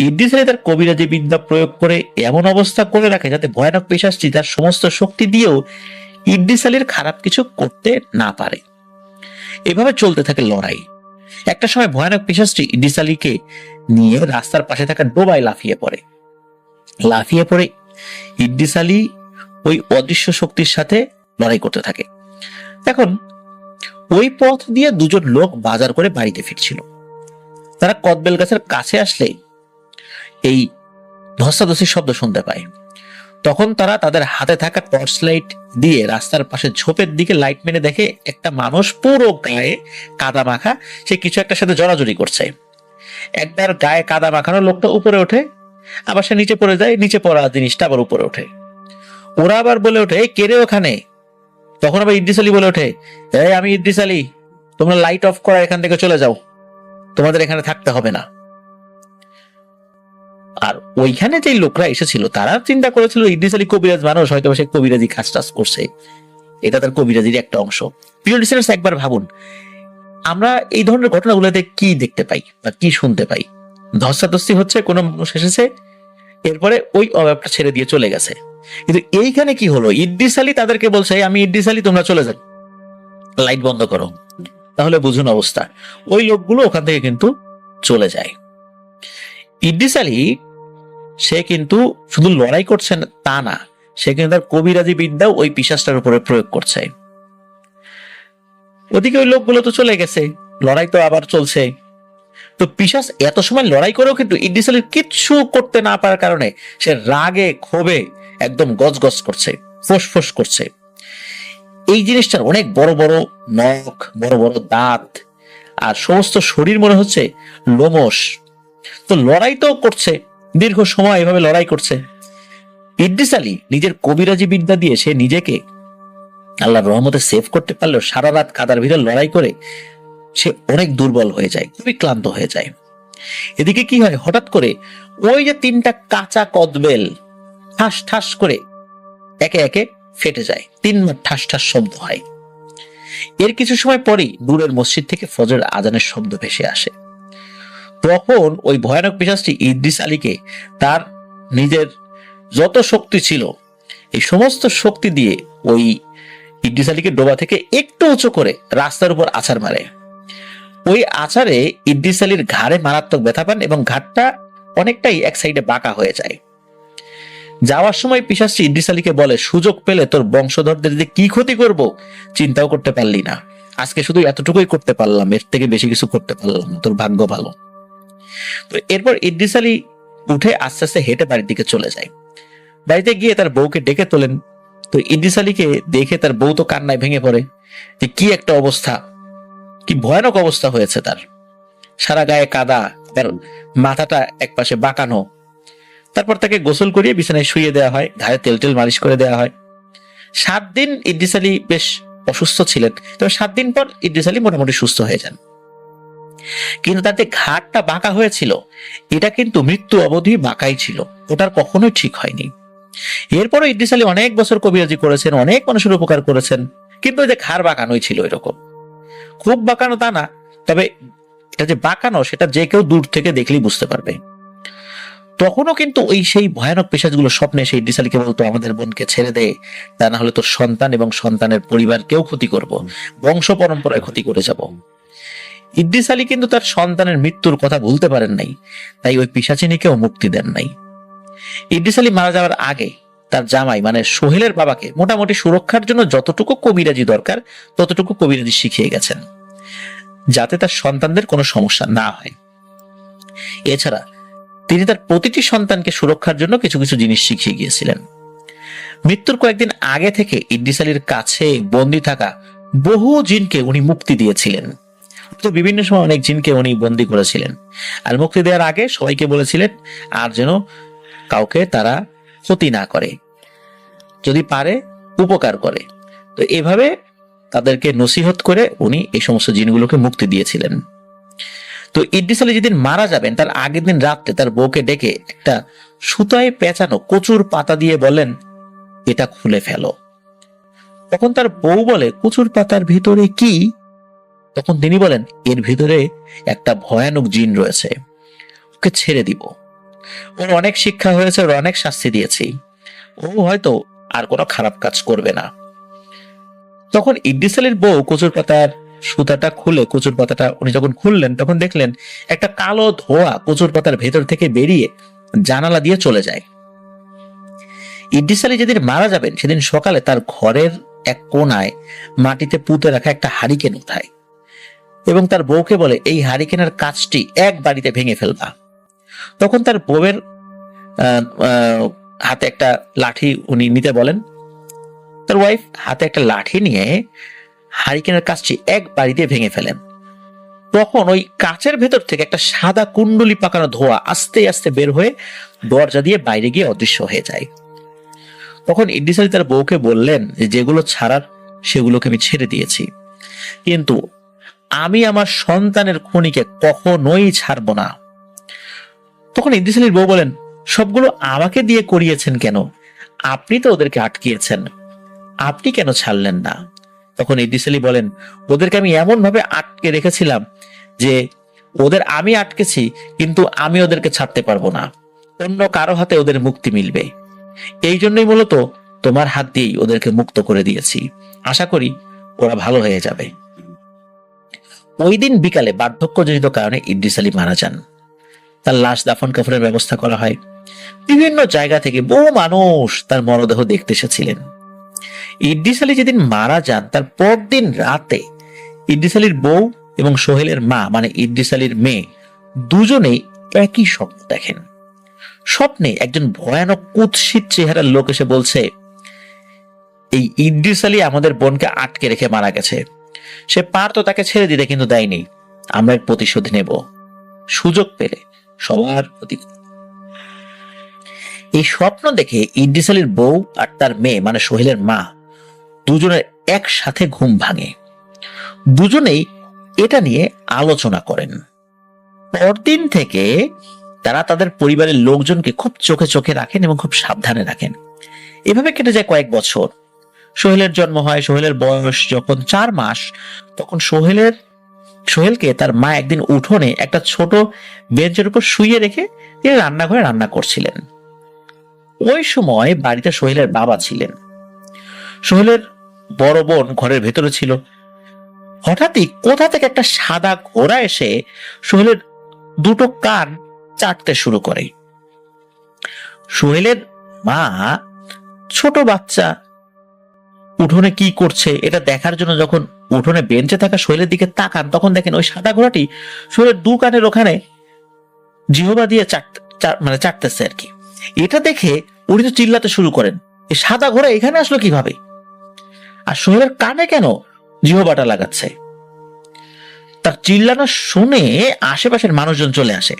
ইদ্রিস আলী তার কবিরাজি বিদ্যা প্রয়োগ করে এমন অবস্থা করে রাখে যাতে ভয়ানক পিশাচটি তার সমস্ত শক্তি দিয়েও ইদ্রিস আলীর খারাপ কিছু করতে না পারে। এভাবে চলতে থাকে লড়াই। একটা সময় ভয়ানক পিশাচটি ইদ্রিস আলীকে নিয়ে রাস্তার পাশে থাকা ডোবায় লাফিয়ে পড়ে। ইদ্রিস আলী ওই অদৃশ্য শক্তির সাথে লড়াই করতে থাকে। এখন ওই পথ দিয়ে 2জন লোক বাজার করে বাড়িতে ফিরছিল। তারা কদবেল গাছের কাছে আসলে এই ধস্তাধস্তির শব্দ শুনতে পায়। তখন তারা তাদের হাতে থাকা টর্চ লাইট দিয়ে রাস্তার পাশে ঝোপের দিকে লাইট মেরে দেখে একটা মানুষ পুরো গায়ে কাদা মাখা, সে কিছু একটা সাথে জড়াজড়ি করছে। একবার গায়ে কাদা মাখানো লোকটা উপরে ওঠে, আবার সে নিচে পড়ে যায়, নিচে পড়া জিনিসটা আবার উপরে ওঠে। ওরা আবার বলে ওঠে, কে রে ওখানে? তখন আবার ইদ্রিস আলী বলে ওঠে, এই আমি ইদ্রিস আলী, তোমরা লাইট অফ করা, এখান থেকে চলে যাও, তোমাদের এখানে থাকতে হবে না। আর ওইখানে যে লোকরা এসেছিল তারা চিন্তা করেছিল ইদ্রিস আলী কবিরাজ মানুষ, হয়তো সে কবিরাজি কাজ টাজ করছে, এটা তার কবিরাজির একটা অংশ। প্রিয় লিসেনার্স, একবার ভাবুন, আমরা এই ধরনের ঘটনাগুলোতে কি দেখতে পাই বা কি শুনতে পাই? ধস্তাধস্তি হচ্ছে, কোনো মানুষ এসেছে, এরপরে ওই অভাবটা ছেড়ে দিয়ে চলে গেছে। কিন্তু এইখানে কি হলো? ইদ্রিস আলী তাদেরকে বলছে, আমি ইদ্রিস আলী, তোমরা চলে যান, লাইট বন্ধ করো। তাহলে বুঝুন অবস্থা। ওই লোকগুলো ওখান থেকে কিন্তু চলে যায়। ইদ্রিস আলী সে কিন্তু শুধু লড়াই করছে তা না, সে কিন্তু তার কবিরাজি বিদ্যাও ওই পিশাচটার উপরে প্রয়োগ করছে। ওদিকে ওই লোকগুলো তো চলে গেছে, লড়াই তো আবার চলছে। তো পিশাচ এত সময় লড়াই করেও কিন্তু ইদ্রিস আলীর কিচ্ছু করতে না পারার কারণে সে রাগে ক্ষোভে একদম গজগজ করছে, ফোঁস করছে। এই জিনিসটার অনেক বড় বড় নখ, বড় বড় দাঁত, আর সমস্ত শরীর মনে হচ্ছে লোমশ। তো লড়াই তো করছে, দীর্ঘ সময় এভাবে লড়াই করছে। ইদ্রিস আলী নিজের কবিরাজি বিদ্যা দিয়ে সে নিজেকে আল্লাহর রহমতে সেভ করতে পারলেও সারা রাত কাদার ভিতরে লড়াই করে সে অনেক দুর্বল হয়ে যায়, খুবই ক্লান্ত হয়ে যায়। এদিকে কি হয়, হঠাৎ করে ওই যে 3টা কাঁচা কদবেল ঠাস ঠাস করে একে একে ফেটে যায়, 3বার ঠাস ঠাস শব্দ হয়। এর কিছু সময় পরেই দূরের মসজিদ থেকে ফজরের আজানের শব্দ ভেসে আসে। তখন ওই ভয়ানক পিশাচটি ইদ্রিস আলীকে তার নিজের যত শক্তি ছিল এই সমস্ত শক্তি দিয়ে ওই ইদ্রিস আলীকে ডোবা থেকে একটু উঁচু করে রাস্তার উপর আছাড় মারে। ওই আছাড়ে ইদ্রিস আলীর ঘাড়ে মারাত্মক ব্যথা পান এবং ঘাটটা অনেকটাই এক সাইডে বাঁকা হয়ে যায়। যাওয়ার সময় পিশাচটি ইদ্রিস আলীকে বলে, সুযোগ পেলে তোর বংশধরদের যে কি ক্ষতি করব চিন্তাও করতে পারলি না, আজকে শুধু এতটুকুই করতে পারলাম, এর থেকে বেশি কিছু করতে পারলাম না, তোর ভাগ্য ভালো। তো এরপর ইদ্রিস আলী উঠে আস্তে আস্তে হেঁটে বাড়ির দিকে চলে যায়। বাড়িতে গিয়ে তার বউকে ডেকে তোলেন। তো ইদ্রিস আলীকে দেখে তার বউ তো কান্নায় ভেঙে পড়ে যে কি একটা অবস্থা, কি ভয়ানক অবস্থা হয়েছে তার, সারা গায়ে কাদা, তার মাথাটা একপাশে বাঁকানো। তারপর তাকে গোসল করিয়ে বিছানায় শুইয়ে দেওয়া হয়, ঘাড়ে তেল টেল মালিশ করে দেওয়া হয়। 7 দিন ইদ্রিস আলী বেশ অসুস্থ ছিলেন, তবে 7 দিন পর ইদ্রিস আলী মোটামুটি সুস্থ হয়ে যান। কিন্তু তার যে ঘাড়টা বাঁকা হয়েছিল এটা কিন্তু মৃত্যু অবধি বাঁকাই ছিল, ওটার কখনোই ঠিক হয়নি। এরপরও ইদ্রিস আলী অনেক বছর কবিরাজি করেছেন, অনেক মানুষের উপকার করেছেন, কিন্তু ওই যে ঘাড় বাঁকানোই ছিল এরকম, খুব বাঁকানো তা না, তবে এটা যে বাঁকানো সেটা যে কেউ দূর থেকে দেখলেই বুঝতে পারবে। তখনও কিন্তু ওই সেই ভয়ানক পেশাজগুলো স্বপ্নে সেই ইদ্রিস আলীকে বলতো, আমাদের বোনকে ছেড়ে দে, তা না হলে তোর সন্তান এবং সন্তানের পরিবারকেও ক্ষতি করব, বংশ পরম্পরায় ক্ষতি করে যাব। ইদ্রিস আলী কিন্তু তার সন্তানের মৃত্যুর কথা ভুলতে পারেন নাই, তাই ওই পিশাচিনীকেও মুক্তি দেন নাই। ইদ্রিস আলী মারা যাওয়ার আগে তার জামাই মানে সোহেলের বাবাকে মোটামুটি সুরক্ষার জন্য যতটুকু কবিরাজি দরকার ততটুকু কবিরাজি শিখিয়ে গেছেন, যাতে তার সন্তানদের কোনো সমস্যা না হয়। এছাড়া তিনি তার প্রতিটি সন্তানকে সুরক্ষার জন্য কিছু কিছু জিনিস শিখিয়ে গিয়েছিলেন। মৃত্যুর কয়েকদিন আগে থেকে ইদ্রিস আলীর কাছে বন্দী থাকা বহু জিনকে উনি মুক্তি দিয়েছিলেন। তো বিভিন্ন সময় অনেক জিনকে উনি বন্দী করেছিলেন, আর মুক্তি দেওয়ার আগে সবাইকে বলেছিলেন আর যেন কাউকে তারা ক্ষতি না করে, যদি পারে উপকার করে। তো এভাবে তাদেরকে নসিহত করে উনি এই সমস্ত জিনগুলোকে মুক্তি দিয়েছিলেন। তো ইদ্রিস আলী যেদিন মারা যাবেন তার আগের দিন রাত্রে তার বউকে ডেকে একটা সুতায় পেঁচানো কচুর পাতা দিয়ে বলেন, এটা খুলে ফেলো। তখন তার বউ বলে, কচুর পাতার ভিতরে কি? তখন তিনি বলেন, এর ভিতরে একটা ভয়ানক জিন রয়েছে, ওকে ছেড়ে দিব, ওর অনেক শিক্ষা হয়েছে, ওর অনেক শাস্তি দিয়েছি, ও হয়তো আর কোনো খারাপ কাজ করবে না। তখন ইদ্রিস আলীর বউ কচুর পাতার সুতাটা খুলে, কচুর পাতাটা উনি যখন খুললেন তখন দেখলেন একটা কালো ধোঁয়া কচুর পাতার ভেতর থেকে বেরিয়ে জানালা দিয়ে চলে যায়। ইদ্রিস আলী যেদিন মারা যাবেন সেদিন সকালে তার ঘরের এক কোনায় মাটিতে পুঁতে রাখা একটা হারিকেন উঠায় এবং তার বউকে বলে, এই হারিকেনের কাঁচটি এক বাড়িতে ভেঙে ফেলবা। তখন তার বউয়ের হাতে একটা লাঠি উনি নিতে বলেন। তার ওয়াইফ হাতে একটা লাঠি নিয়ে হারিকেনের কাঁচটি এক বাড়িতে ভেঙে ফেলেন। তখন ওই কাঁচের ভেতর থেকে একটা সাদা কুণ্ডলি পাকানো ধোঁয়া আস্তে আস্তে বের হয়ে দরজা দিয়ে বাইরে গিয়ে অদৃশ্য হয়ে যায়। তখন ইদ্রিস আলী তার বউকে বললেন, যেগুলো ছাড়ার সেগুলোকে আমি ছেড়ে দিয়েছি, কিন্তু আমি আমার সন্তানের খুনিকে কখনোই ছাড়ব না। তখন ইদ্রিস আলীর বউ বলেন, সবগুলো আমাকে দিয়ে করিয়েছেন কেন? আপনি তো ওদেরকে আটকিয়েছেন, আপনি কেন ছাড়লেন না? তখন ইদ্রিস আলী বলেন, ওদেরকে আমি এমন ভাবে আটকে রেখেছিলাম যে ওদের আমি আটকেছি, কিন্তু আমি ওদেরকে ছাড়তে পারবো না, অন্য কারো হাতে ওদের মুক্তি মিলবে। এই জন্যই মূলত তোমার হাত দিয়েই ওদেরকে মুক্ত করে দিয়েছি, আশা করি ওরা ভালো হয়ে যাবে। ওই দিন বিকালে বার্ধক্যজনিত কারণে ইদ্রিস আলী মারা যান। তার লাশ দাফন কাফনের ব্যবস্থা করা হয়। বিভিন্ন জায়গা থেকে বহু মানুষ তার মরদেহ দেখতে এসেছিলেন। ইদ্রিস আলী যেদিন মারা যান তার পরদিন রাতে ইদ্রিস আলীর বউ এবং সোহেলের মা মানে ইদ্রিস আলীর মেয়ে দুজনেই একই স্বপ্ন দেখেন। স্বপ্নে একজন ভয়ানক কুৎসিত চেহারার লোক এসে বলছে, এই ইদ্রিস আলী আমাদের বোনকে আটকে রেখে মারা গেছে। সে পারতো তাকে ছেড়ে দিতে, কিন্তু দেয়নি। আমরা এর প্রতিশোধ নেব সুযোগ পেলে সবার প্রতি। এই স্বপ্ন দেখে ইদ্রিস আলীর বউ আর তার মেয়ে মানে সোহেলের মা দুজনের একসাথে ঘুম ভাঙে। দুজনেই এটা নিয়ে আলোচনা করেন। পরদিন থেকে তারা তাদের পরিবারের লোকজনকে খুব চোখে চোখে রাখেন এবং খুব সাবধানে রাখেন। এভাবে কেটে যায় কয়েক বছর। সোহেলের জন্ম হয়। সোহেলের বয়স যখন 4 মাস, তখন সোহেলকে তার মা একদিন উঠোনে একটা ছোট বেঞ্চের উপর শুইয়ে রেখে তিনি রান্নাঘরে রান্না করছিলেন। ওই সময় বাড়িতে সোহেলের বাবা ছিলেন। সোহেলের বড় বোন ঘরের ভেতরে ছিল। হঠাৎই কোথা থেকে একটা সাদা ঘোড়া এসে সোহেলের দুটো কান চাটতে শুরু করে। সোহেলের মা ছোট বাচ্চা উঠোনে কি করছে এটা দেখার জন্য যখন উঠোনে বেঞ্চে থাকা সোহেলের দিকে তাকান, তখন দেখেন ওই সাদা ঘোড়াটি সোহেলের দু কানের ওখানে জিহবা দিয়ে চাটতেছে আর কি। এটা দেখে উনি তো চিল্লাতে শুরু করেন, এই সাদা ঘোড়া এখানে আসলো কিভাবে, আর সোহেলের কানে কেন জিহবাটা লাগাচ্ছে। তার চিল্লানো শুনে আশেপাশের মানুষজন চলে আসে।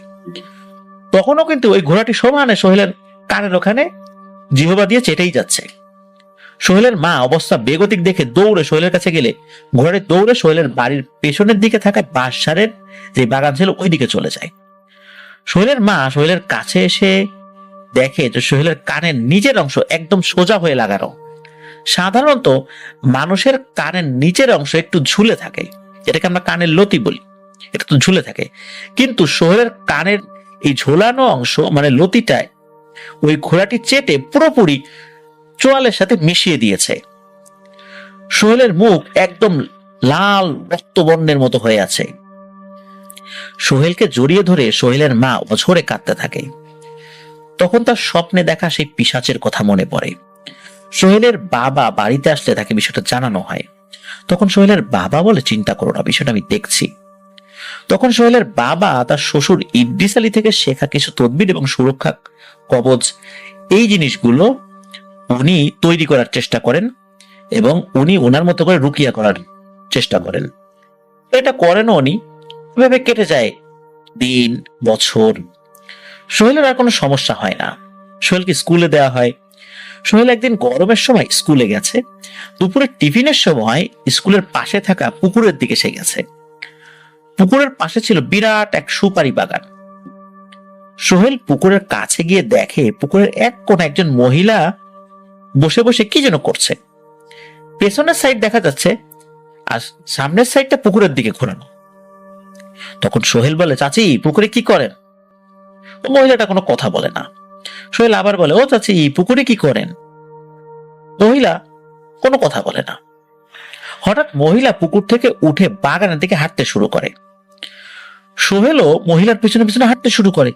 তখনও কিন্তু ওই ঘোড়াটি সমানে সোহেলের কানের ওখানে জিহবা দিয়ে চেটেই যাচ্ছে। সোহেলের মা অবস্থা বেগতিক দেখে দৌড়ে সোহেলের কাছে গেলে ঘোড়াটি দৌড়ে সোহেলের বাড়ির পেছনের দিকে থাকা বাঁশঝাড়ের যে বাগান ছিল ওই দিকে চলে যায়। সোহেলের মা সোহেলের কাছে এসে দেখে যে সোহেলের কানের নিচের অংশ একদম সোজা হয়ে লাগানো। সাধারণত মানুষের কানের নিচের অংশ একটু ঝুলে থাকে, যেটাকে আমরা কানের লতি বলি, এটা তো ঝুলে থাকে। কিন্তু সোহেলের কানের এই ঝোলানো অংশ মানে লতিটায় ওই ঘোড়াটি চেটে পুরোপুরি চোয়ালের সাথে মিশিয়ে দিয়েছে। সোহেলের মুখ একদম লাল রক্তবর্ণের মতো হয়ে আছে। সোহেলকে জড়িয়ে ধরে সোহেলের মা অঝরে কাঁদতে থাকে। তখন তার স্বপ্নে দেখা সেই পিশাচের কথা মনে পড়ে। সোহেলের বাবা বাড়িতে আসলে তাকে বিষয়টা জানানো হয়। তখন সোহেলের বাবা বলে, চিন্তা করো না, বিষয়টা আমি দেখছি। তখন সোহেলের বাবা তার শ্বশুর ইদ্রিস আলী থেকে শেখা কিছু তদবির এবং সুরক্ষা কবচ এই জিনিসগুলো উনি তৈরি করার চেষ্টা করেন এবং উনি ওনার মতো করে রুকিয়া করার চেষ্টা করেন। এটা করেন উনি। এভাবে কেটে যায় দিন, বছর। সোহেলের আর কোনো সমস্যা হয় না। সোহেলকে স্কুলে দেওয়া হয়। সোহেল একদিন গরমের সময় স্কুলে গেছে। দুপুরে টিফিনের সময় স্কুলের পাশে থাকা পুকুরের দিকে সে গেছে। পুকুরের পাশে ছিল বিরাট এক সুপারি বাগান। সোহেল পুকুরের কাছে গিয়ে দেখে পুকুরের এক কোণে একজন মহিলা বসে বসে কি যেন করছে। পেছনের সাইড দেখা যাচ্ছে আর সামনের সাইডটা পুকুরের দিকে ঘোরানো। তখন সোহেল বলে, চাচি পুকুরে কি করেন? মহিলাটা কোনো কথা বলে না। সোহেল আবার বলে, ও চাচি পুকুরে কি করেন? মহিলা কোনো কথা বলে না। হঠাৎ মহিলা পুকুর থেকে উঠে বাগানের দিকে হাঁটতে শুরু করে। সোহেলও মহিলার পিছনে পিছনে হাঁটতে শুরু করে।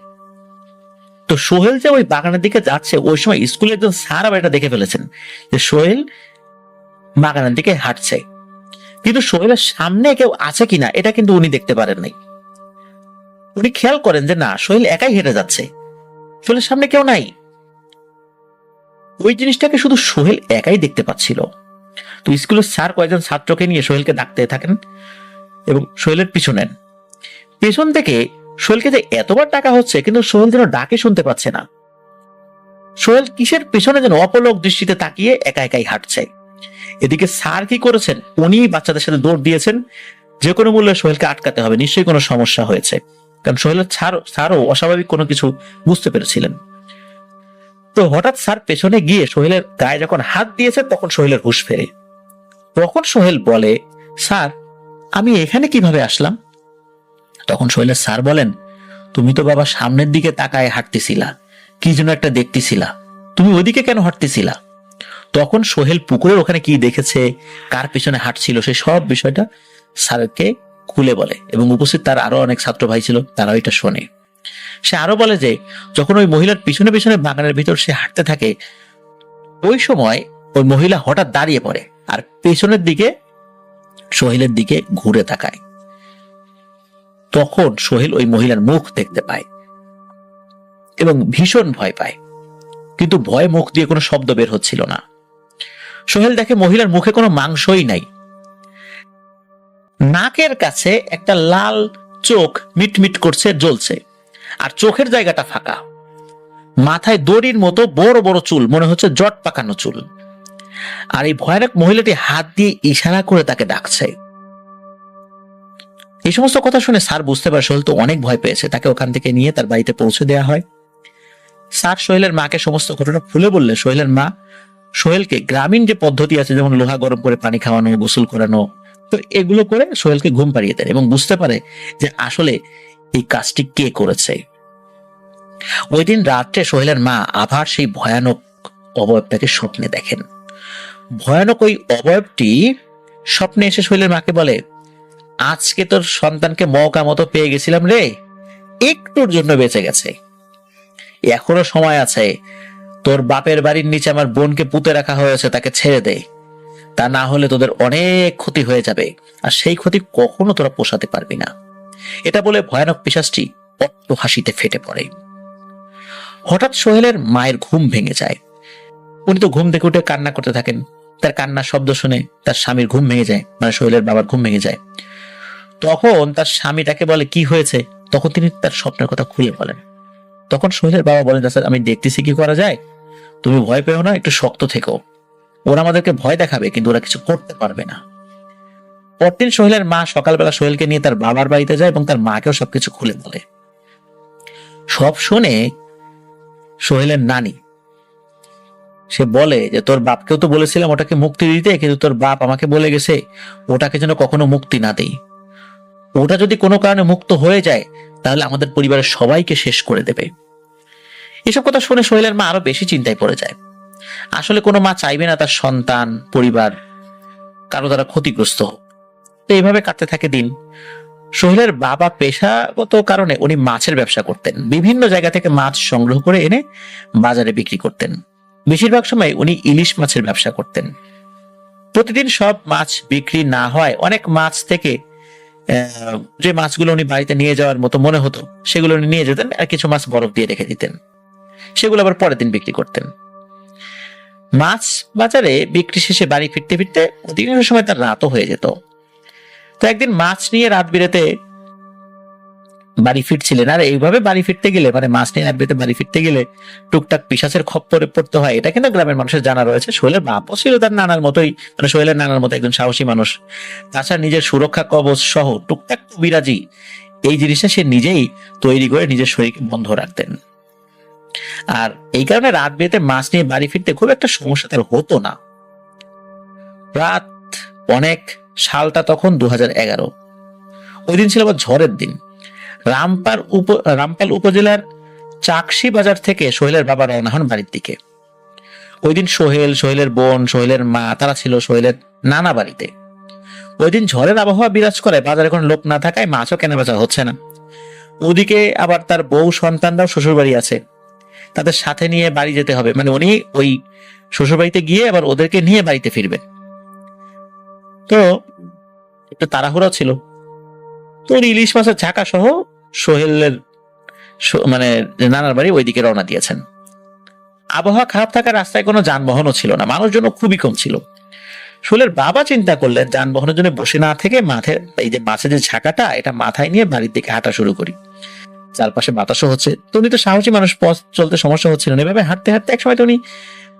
তো সোহেল যে ওই বাগানের দিকে যাচ্ছে, ওই সময় স্কুলে একজন স্যার আবার এটা দেখে ফেলেছেন যে সোহেল বাগানের দিকে হাঁটছে, কিন্তু সোহেলের সামনে কেউ আছে কিনা এটা কিন্তু উনি দেখতে পারেন নাই। উনি খেয়াল করেন যে না, সোহেল একাই হেঁটে যাচ্ছে, সোহেলের সামনে কেউ নাই। ওই জিনিসটাকে শুধু সোহেল একাই দেখতে পাচ্ছিল। তো স্কুলের স্যার কয়েকজন ছাত্রকে নিয়ে সোহেলকে ডাকতে থাকেন এবং সোহেলের পিছু নেন। পেছন থেকে সোহেলকে যে এতবার ডাকা হচ্ছে, কিন্তু সোহেল যেন ডাকে শুনতে পাচ্ছে না। সোহেল কিসের পেছনে যেন অপলক দৃষ্টিতে তাকিয়ে একা একাই হাঁটছে। এদিকে স্যার কি করেছেন, উনি বাচ্চাদের সাথে দৌড় দিয়েছেন, যে কোনো মূল্যে সোহেলকে আটকাতে হবে, নিশ্চয়ই কোনো সমস্যা হয়েছে। কারণ সোহেলের স্যারও অস্বাভাবিক কোনো কিছু বুঝতে পেরেছিলেন। তো হঠাৎ স্যার পেছনে গিয়ে সোহেলের গায়ে যখন হাত দিয়েছে, তখন সোহেলের হুঁশ ফেরে। তখন সোহেল বলে, স্যার আমি এখানে কিভাবে আসলাম? তখন সোহেলের স্যার বলেন, তুমি তো বাবা সামনের দিকে তাকায় হাঁটতেছিলা, কি যেন একটা দেখতেছিলা, তুমি ওইদিকে কেন হাঁটতেছিলা? তখন সোহেল পুকুরের ওখানে কি দেখেছে, কার পিছনে হাঁটছিল, সেই সব বিষয়টা স্যারকে খুলে বলে এবং উপস্থিত তার আরো অনেক ছাত্র ভাই ছিল, তারাও এটা শোনে। সে আরো বলে যে যখন ওই মহিলার পিছনে পিছনে বাগানের ভিতর সে হাঁটতে থাকে, ওই সময় ওই মহিলা হঠাৎ দাঁড়িয়ে পড়ে আর পেছনের দিকে সোহেলের দিকে ঘুরে তাকায়। তখন সোহেল ওই মহিলার মুখ দেখতে পায় এবং ভীষণ ভয় পায়, কিন্তু ভয়ে মুখ দিয়ে কোনো শব্দ বের হচ্ছিল না। সোহেল দেখে মহিলার মুখে কোনো মাংসই নাই, নাকের কাছে একটা লাল চোখ মিটমিট করছে, জ্বলছে, আর চোখের জায়গাটা ফাঁকা। মাথায় দড়ির মতো বড় বড় চুল, মনে হচ্ছে জট পাকানো চুল। আর এই ভয়ানক মহিলাটি হাত দিয়ে ইশারা করে তাকে ডাকছে। এই সমস্ত কথা শুনে স্যার বুঝতে পারে সোহেল তো অনেক ভয় পেয়েছে। তাকে ওখান থেকে নিয়ে তার বাড়িতে পৌঁছে দেওয়া হয়। স্যার সোহেলের মাকে সমস্ত ঘটনা খুলে বললে সোহেলের মা সোহেলকে গ্রামীণ যে পদ্ধতি আছে, যেমন লোহা গরম করে পানি খাওয়ানো, গোসল করানো, তো এগুলো করে সোহেলকে ঘুম পাড়িয়ে দেয় এবং বুঝতে পারে যে আসলে এই কাজটি কে করেছে। ওই দিন রাত্রে সোহেলের মা আবার সেই ভয়ানক অবয়বটাকে স্বপ্নে দেখেন। ভয়ানক ওই অবয়বটি স্বপ্নে এসে সোহেলের মাকে বলে, আজকে তোর সন্তানকে মৌকা মতো পেয়ে গেছিলাম রে, একটুর জন্য বেঁচে গেছে, এখনো সময় আছে। তোর বাপের বাড়ির নিচে আমার বোনকে পুঁতে রাখা হয়েছে, তাকে ছেড়ে দে, তা না হলে তোদের অনেক ক্ষতি হয়ে যাবে, আর সেই ক্ষতি কখনো তোরা পোষাতে পারবি না। এটা বলে ভয়ানক পিশাচটি অট্ট হাসিতে ফেটে পড়ে। হঠাৎ সোহেলের মায়ের ঘুম ভেঙে যায়। উনি তো ঘুম থেকে উঠে কান্না করতে থাকেন। তার কান্নার শব্দ শুনে তার স্বামীর ঘুম ভেঙে যায়, মানে সোহেলের বাবার ঘুম ভেঙে যায়। তখন তার স্বামী তাকে বলে কি হয়েছে, তখন তিনি তার স্বপ্নের কথা খুলে বলেন। তখন সোহেলের বাবা বলেন, স্যার আমি দেখতেছি কি করা যায়, তুমি ভয় পেও না, একটু শক্ত থেকো, ওরা আমাদেরকে ভয় দেখাবে কিন্তু ওরা কিছু করতে পারবে না। পরদিন সোহেলের মা সকালবেলা সোহেলকে নিয়ে তার বাবার বাড়িতে যায় এবং তার মাকেও সবকিছু খুলে বলে। সব শুনে সোহেলের নানি সে বলে যে তোর বাপকেও তো বলেছিলাম ওটাকে মুক্তি দিতে, কিন্তু তোর বাপ আমাকে বলে গেছে ওটাকে যেন কখনো মুক্তি না দেই, ওটা যদি কোনো কারণে মুক্ত হয়ে যায় তাহলে আমাদের পরিবারের সবাইকে শেষ করে দেবে। এসব কথা শুনে সোহেলের মা আরো বেশি চিন্তায় পড়ে যায়। আসলে কোনো মা চাইবে না তার সন্তান পরিবার কারো দ্বারা ক্ষতিগ্রস্ত হোক। তো এইভাবে কাটতে থাকে দিন। সোহেলের বাবা পেশাগত কারণে উনি মাছের ব্যবসা করতেন, বিভিন্ন জায়গা থেকে মাছ সংগ্রহ করে এনে বাজারে বিক্রি করতেন। বেশিরভাগ সময় উনি ইলিশ মাছের ব্যবসা করতেন। প্রতিদিন সব মাছ বিক্রি না হয় অনেক মাছ থেকে যে মাছগুলো উনি বাড়িতে নিয়ে যাওয়ার মতো মনে হতো সেগুলো উনি নিয়ে যেতেন, আর কিছু মাছ বরফ দিয়ে রেখে দিতেন, সেগুলো আবার পরের দিন বিক্রি করতেন। মাছ বাজারে বিক্রি শেষে বাড়ি ফিরতে ফিরতে অধিকাংশ সময় তার রাতও হয়ে যেত। তো একদিন মাছ নিয়ে রাত বিরেতে বাড়ি ফিরছিলেন, আর এইভাবে বাড়ি ফিরতে গেলে, মানে মাছ নিয়ে রাত বিরেতে বাড়ি ফিরতে গেলে টুকটাক পিশাচের খপ্পরে পড়তে হয়, এটা কিন্তু গ্রামের মানুষের জানা রয়েছে। সোহেলের বাপও ছিল তার নানার মতোই, মানে সোহেলের নানার মতো একজন সাহসী মানুষ। তাছাড়া নিজের সুরক্ষা কবচ সহ টুকটাক কবিরাজি এই জিনিসটা সে নিজেই তৈরি করে নিজের শরীরকে বন্ধ রাখতেন। আর এই কারণে রাত বিরেতে মাছ নিয়ে বাড়ি ফিরতে খুব একটা সমস্যা তার হতো না। রাত অনেক, সালটা তখন 2011। ওই দিন ছিল আবার ঝড়ের দিন। রামপাল উপজেলার চাকসি বাজার থেকে সোহেলের বাবা রওনা হন বাড়ির দিকে। ওই দিন সোহেল, সোহেলের বোন, সোহেলের মা তারা ছিল সোহেলের নানা বাড়িতে। ওই দিন ঝড়ের আবহাওয়া বিরাজ করে, বাজারে কোনো লোক না থাকায় মাছও কেনা বেচা হচ্ছে না। ওদিকে আবার তার বউ সন্তানরাও শ্বশুর বাড়ি আছে, তাদের সাথে নিয়ে বাড়ি যেতে হবে, মানে উনি ওই শ্বশুর বাড়িতে গিয়ে আবার ওদেরকে নিয়ে বাড়িতে ফিরবেন। তো একটু তাড়াহুড়া ছিল। তো উনি ইলিশ মাছের ঝাঁকা সহ সোহেলের মানে নানার বাড়ি ওইদিকে রওনা দিয়েছেন। আবহাওয়া খারাপ থাকার রাস্তায় কোনো যানবাহনও ছিল না, মানুষজন খুবই কম ছিল। সোহেলের বাবা চিন্তা করলেন যানবাহনের জন্য বসে না থেকে এই যে মাছের যে ঝাঁকাটা এটা মাথায় নিয়ে বাড়ির দিকে হাঁটা শুরু করি। চারপাশে বাতাসও হচ্ছে, তো উনি তো সাহসী মানুষ, পথ চলতে সমস্যা হচ্ছিল না। এভাবে হাঁটতে হাঁটতে একসময় তো উনি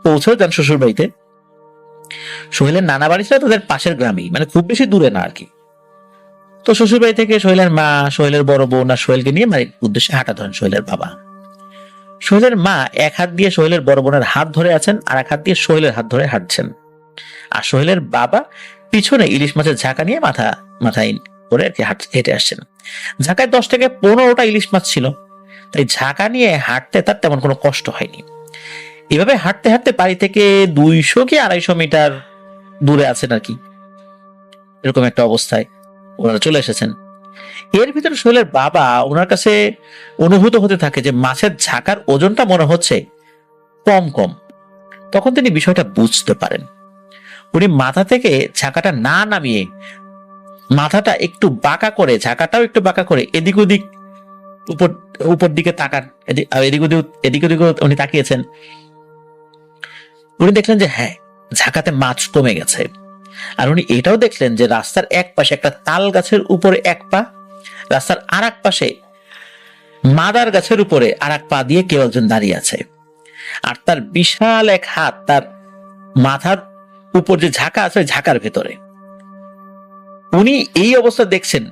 পৌঁছেও যান শ্বশুর বাড়িতে। সোহেলের নানা বাড়ি ছিল তাদের পাশের গ্রামেই, মানে খুব বেশি দূরে না আর কি। তো শ্বশুর বাড়ি থেকে সোহেলের মা, সোহেলের বড় বোন আর সোহেলকে নিয়ে বাড়ির উদ্দেশ্যে হাঁটা ধরেন সোহেলের বাবা। সোহেলের মা এক হাত দিয়ে সোহেলের বড় বোনের হাত ধরে আছেন, আর এক হাত দিয়ে সোহেলের হাত ধরে হাঁটছেন। আর সোহেলের বাবা পিছনে ইলিশ মাছের ঝাঁকা নিয়ে মাথায় করে আর কি হেঁটে আসছেন। ঝাঁকায় 10 থেকে 15টা ইলিশ মাছ ছিল, তাই ঝাঁকা নিয়ে হাঁটতে তার তেমন কোনো কষ্ট হয়নি। এভাবে হাঁটতে হাঁটতে বাড়ি থেকে 200 কি 250 মিটার দূরে আছেন আর কি, এরকম একটা অবস্থায় ওনারা চলে এসেছেন। এর ভিতরে সোহেলের বাবা ওনার কাছে অনুভূত হতে থাকে যে মাছের ঝাঁকার ওজনটা মনে হচ্ছে কম কম। তখন তিনি বিষয়টা বুঝতে পারেন। উনি মাথা থেকে ঝাঁকাটা না নামিয়ে মাথাটা একটু বাঁকা করে, ঝাঁকাটাও একটু বাঁকা করে এদিক ওদিক উপর উপর দিকে তাকান, এদিক ওদিক উনি তাকিয়েছেন। উনি দেখলেন যে হ্যাঁ, ঝাঁকাতে মাছ কমে গেছে। আর উনি এটাও দেখলেন যে রাস্তার এক পাশে একটা তাল গাছের উপরে এক পা, রাস্তার আর এক পাশে মাদার গাছের উপরে আর এক পা দিয়ে কেউ একজন দাঁড়িয়ে আছে। আর তার বিশাল এক হাত তার মাথার উপর যে ঝাঁকা আছে ঝাঁকার ভেতরে। উনি এই অবস্থা দেখছেন।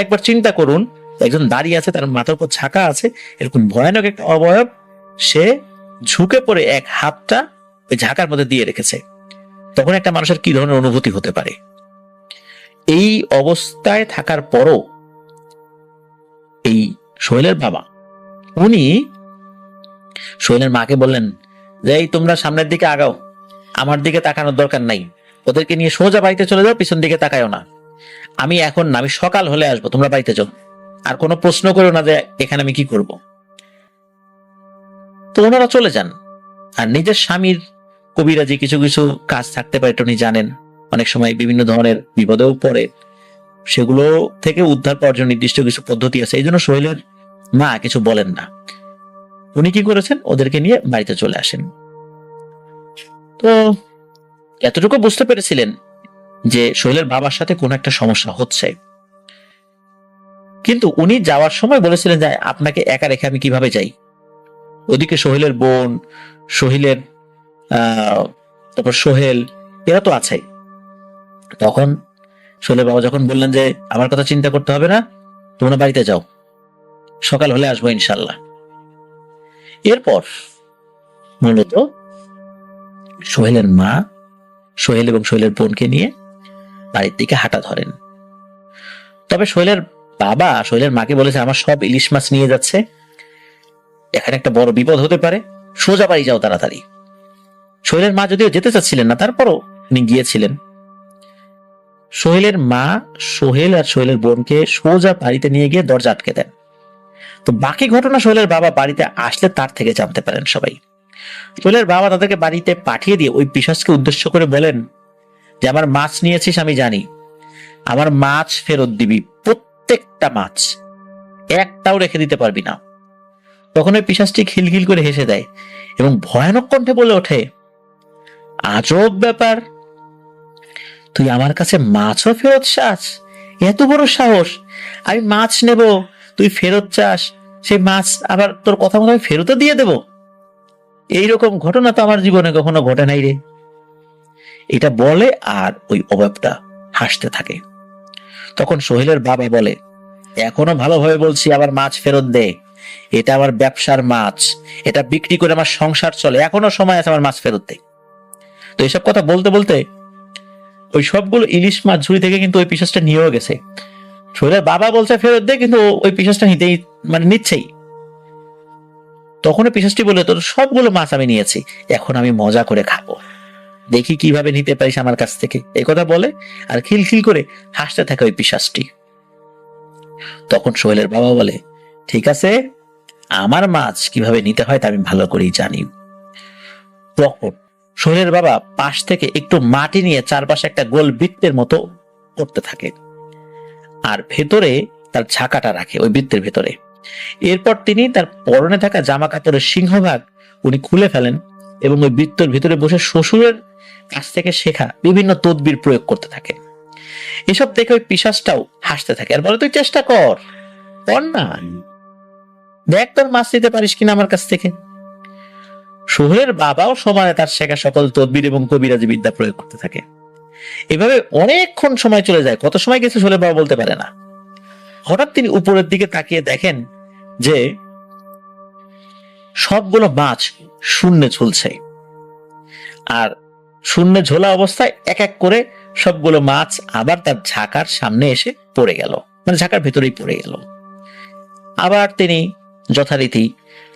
একবার চিন্তা করুন, একজন দাঁড়িয়ে আছে, তার মাথার উপর ঝাঁকা আছে, এরকম ভয়ানক একটা অবয়ব, সে ঝুঁকে পড়ে এক হাতটা ওই ঝাঁকার মধ্যে দিয়ে রেখেছে। তখন একটা মানুষের কি ধরনের অনুভূতি হতে পারে? এই অবস্থায় থাকার পরও এই সোহেলের বাবা, উনি সোহেলের মাকে বললেন যে এই তোমরা সামনের দিকে আগাও, আমার দিকে তাকানোর দরকার নাই, ওদেরকে নিয়ে সোজা বাড়িতে চলে যাও, পিছন দিকে তাকায়ও না। আমি এখন না, আমি সকাল হলে আসবো, তোমরা বাড়িতে যাও, আর কোনো প্রশ্ন করো না যে এখানে আমি কি করব। তো ওনারা চলে যান। আর নিজের স্বামীর কবিরাজি কিছু কিছু কাজ থাকতে পারে, উনি জানেন, অনেক সময় বিভিন্ন ধরনের বিপদেও পড়ে, সেগুলো থেকে উদ্ধার পাওয়ার জন্য নির্দিষ্ট কিছু পদ্ধতি আছে। এই জন্য সোহেলের মা কিছু বলেন না। উনি কি করেছেন, ওদেরকে নিয়ে বাড়িতে চলে আসেন। তো এতটুকু বুঝতে পেরেছিলেন যে সোহেলের বাবার সাথে কোনো একটা সমস্যা হচ্ছে। কিন্তু উনি যাওয়ার সময় বলেছিলেন যে আপনাকে একা রেখে আমি কিভাবে যাই। ওদিকে সোহেলের বোন, সোহেলের তারপর সোহেল, এরা তো আছে। তখন সোহেলের বাবা যখন বললেন যে আমার কথা চিন্তা করতে হবে না, তোমরা বাড়িতে যাও, সকাল হলে আসবো ইনশাল্লাহ। এরপর মূলত সোহেলের মা সোহেল এবং সোহেলের বোনকে নিয়ে বাড়ির দিকে হাঁটা ধরেন। তবে সোহেলের বাবা সোহেলের মাকে বলেছে আমার সব ইলিশ মাছ নিয়ে যাচ্ছে, এখানে একটা বড় বিপদ হতে পারে, সোজা বাড়ি যাও তাড়াতাড়ি। সোহেলের মা যদিও যেতে চাচ্ছিলেন না, তারপরও উনি গিয়েছিলেন। সোহেলের মা সোহেল আর সোহেলের বোনকে সোজা বাড়িতে নিয়ে গিয়ে দরজা আটকে দেন। তো বাকি ঘটনা সোহেলের বাবা বাড়িতে আসলে তার থেকে জানতে পারেন সবাই। সোহেলের বাবা তাদেরকে বাড়িতে পাঠিয়ে দিয়ে ওই পিশাচকে উদ্দেশ্য করে বলেন যে আমার মাছ নিয়েছিস আমি জানি, আমার মাছ ফেরত দিবি, প্রত্যেকটা মাছ, একটাও রেখে দিতে পারবি না। তখন ওই পিশাচটি খিলখিল করে হেসে দেয় এবং ভয়ানক কণ্ঠে বলে ওঠে, আজব ব্যাপার, তুই আমার কাছে মাছও ফেরত চাস? এত বড় সাহস! আমি মাছ নেব, তুই ফেরত চাস, সেই মাছ আবার তোর কথা মতো আমি ফেরতও দিয়ে দেব? এইরকম ঘটনা তো আমার জীবনে কখনো ঘটে নাই রে। এটা বলে আর ওই অবয়বটা হাসতে থাকে। তখন সোহেলের বাবা বলে, এখনো ভালোভাবে বলছি, আবার মাছ ফেরত দে, এটা আমার ব্যবসার মাছ, এটা বিক্রি করে আমার সংসার চলে, এখনো সময় আছে, আমার মাছ ফেরত দে। তো এইসব কথা বলতে বলতে ওই সবগুলো ইলিশ মাছ ঝুড়ি থেকে কিন্তু ওই পিশাচটা নিয়েও গেছে। সোহেলের বাবা বলছে ফেরত দে, কিন্তু ওই পিশাচটা নিতেই নিচ্ছেই। তখন ওই পিশাচটি বলে, তোর সবগুলো মাছ আমি নিয়েছি, এখন আমি মজা করে খাবো, দেখি কিভাবে নিতে পারিস আমার কাছ থেকে। এই কথা বলে আর খিলখিল করে হাসতে থাকে ওই পিশাচটি। তখন সোহেলের বাবা বলে, ঠিক আছে, আমার মাছ কিভাবে নিতে হয় তা আমি ভালো করেই জানি। তখন সোহেলের বাবা পাশ থেকে একটু মাটি নিয়ে চারপাশে একটা গোল বৃত্তের মতো করতে থাকে, আর ভেতরে তার ঝাঁকাটা রাখে ওই বৃত্তের ভেতরে। এরপর তিনি তার পরনে থাকা জামা কাপড়ের সিংহভাগ উনি খুলে ফেলেন এবং ওই বৃত্তের ভিতরে বসে শ্বশুরের কাছ থেকে শেখা বিভিন্ন তদবির প্রয়োগ করতে থাকে। এসব দেখে ওই পিশাচটাও হাসতে থাকে আর বলে, তুই চেষ্টা কর না, দেখ তোর মাছ নিতে পারিস কিনা আমার কাছ থেকে। সোহেলের বাবাও সমানে তার শেখা সকল তদবির এবং কবিরাজি বিদ্যা প্রয়োগ করতে থাকে। এভাবে অনেকক্ষণ সময় চলে যায়, কত সময় গেছে সোহেলের বাবা বলতে পারে না। হঠাৎ তিনি উপরের দিকে তাকিয়ে দেখেন যে সবগুলো মাছ শূন্যে ঝুলছে, আর শূন্যে ঝোলা অবস্থায় এক এক করে সবগুলো মাছ আবার তার ঝাঁকার সামনে এসে পড়ে গেল, ঝাঁকার ভেতরেই পড়ে গেল। আবার তিনি যথারীতি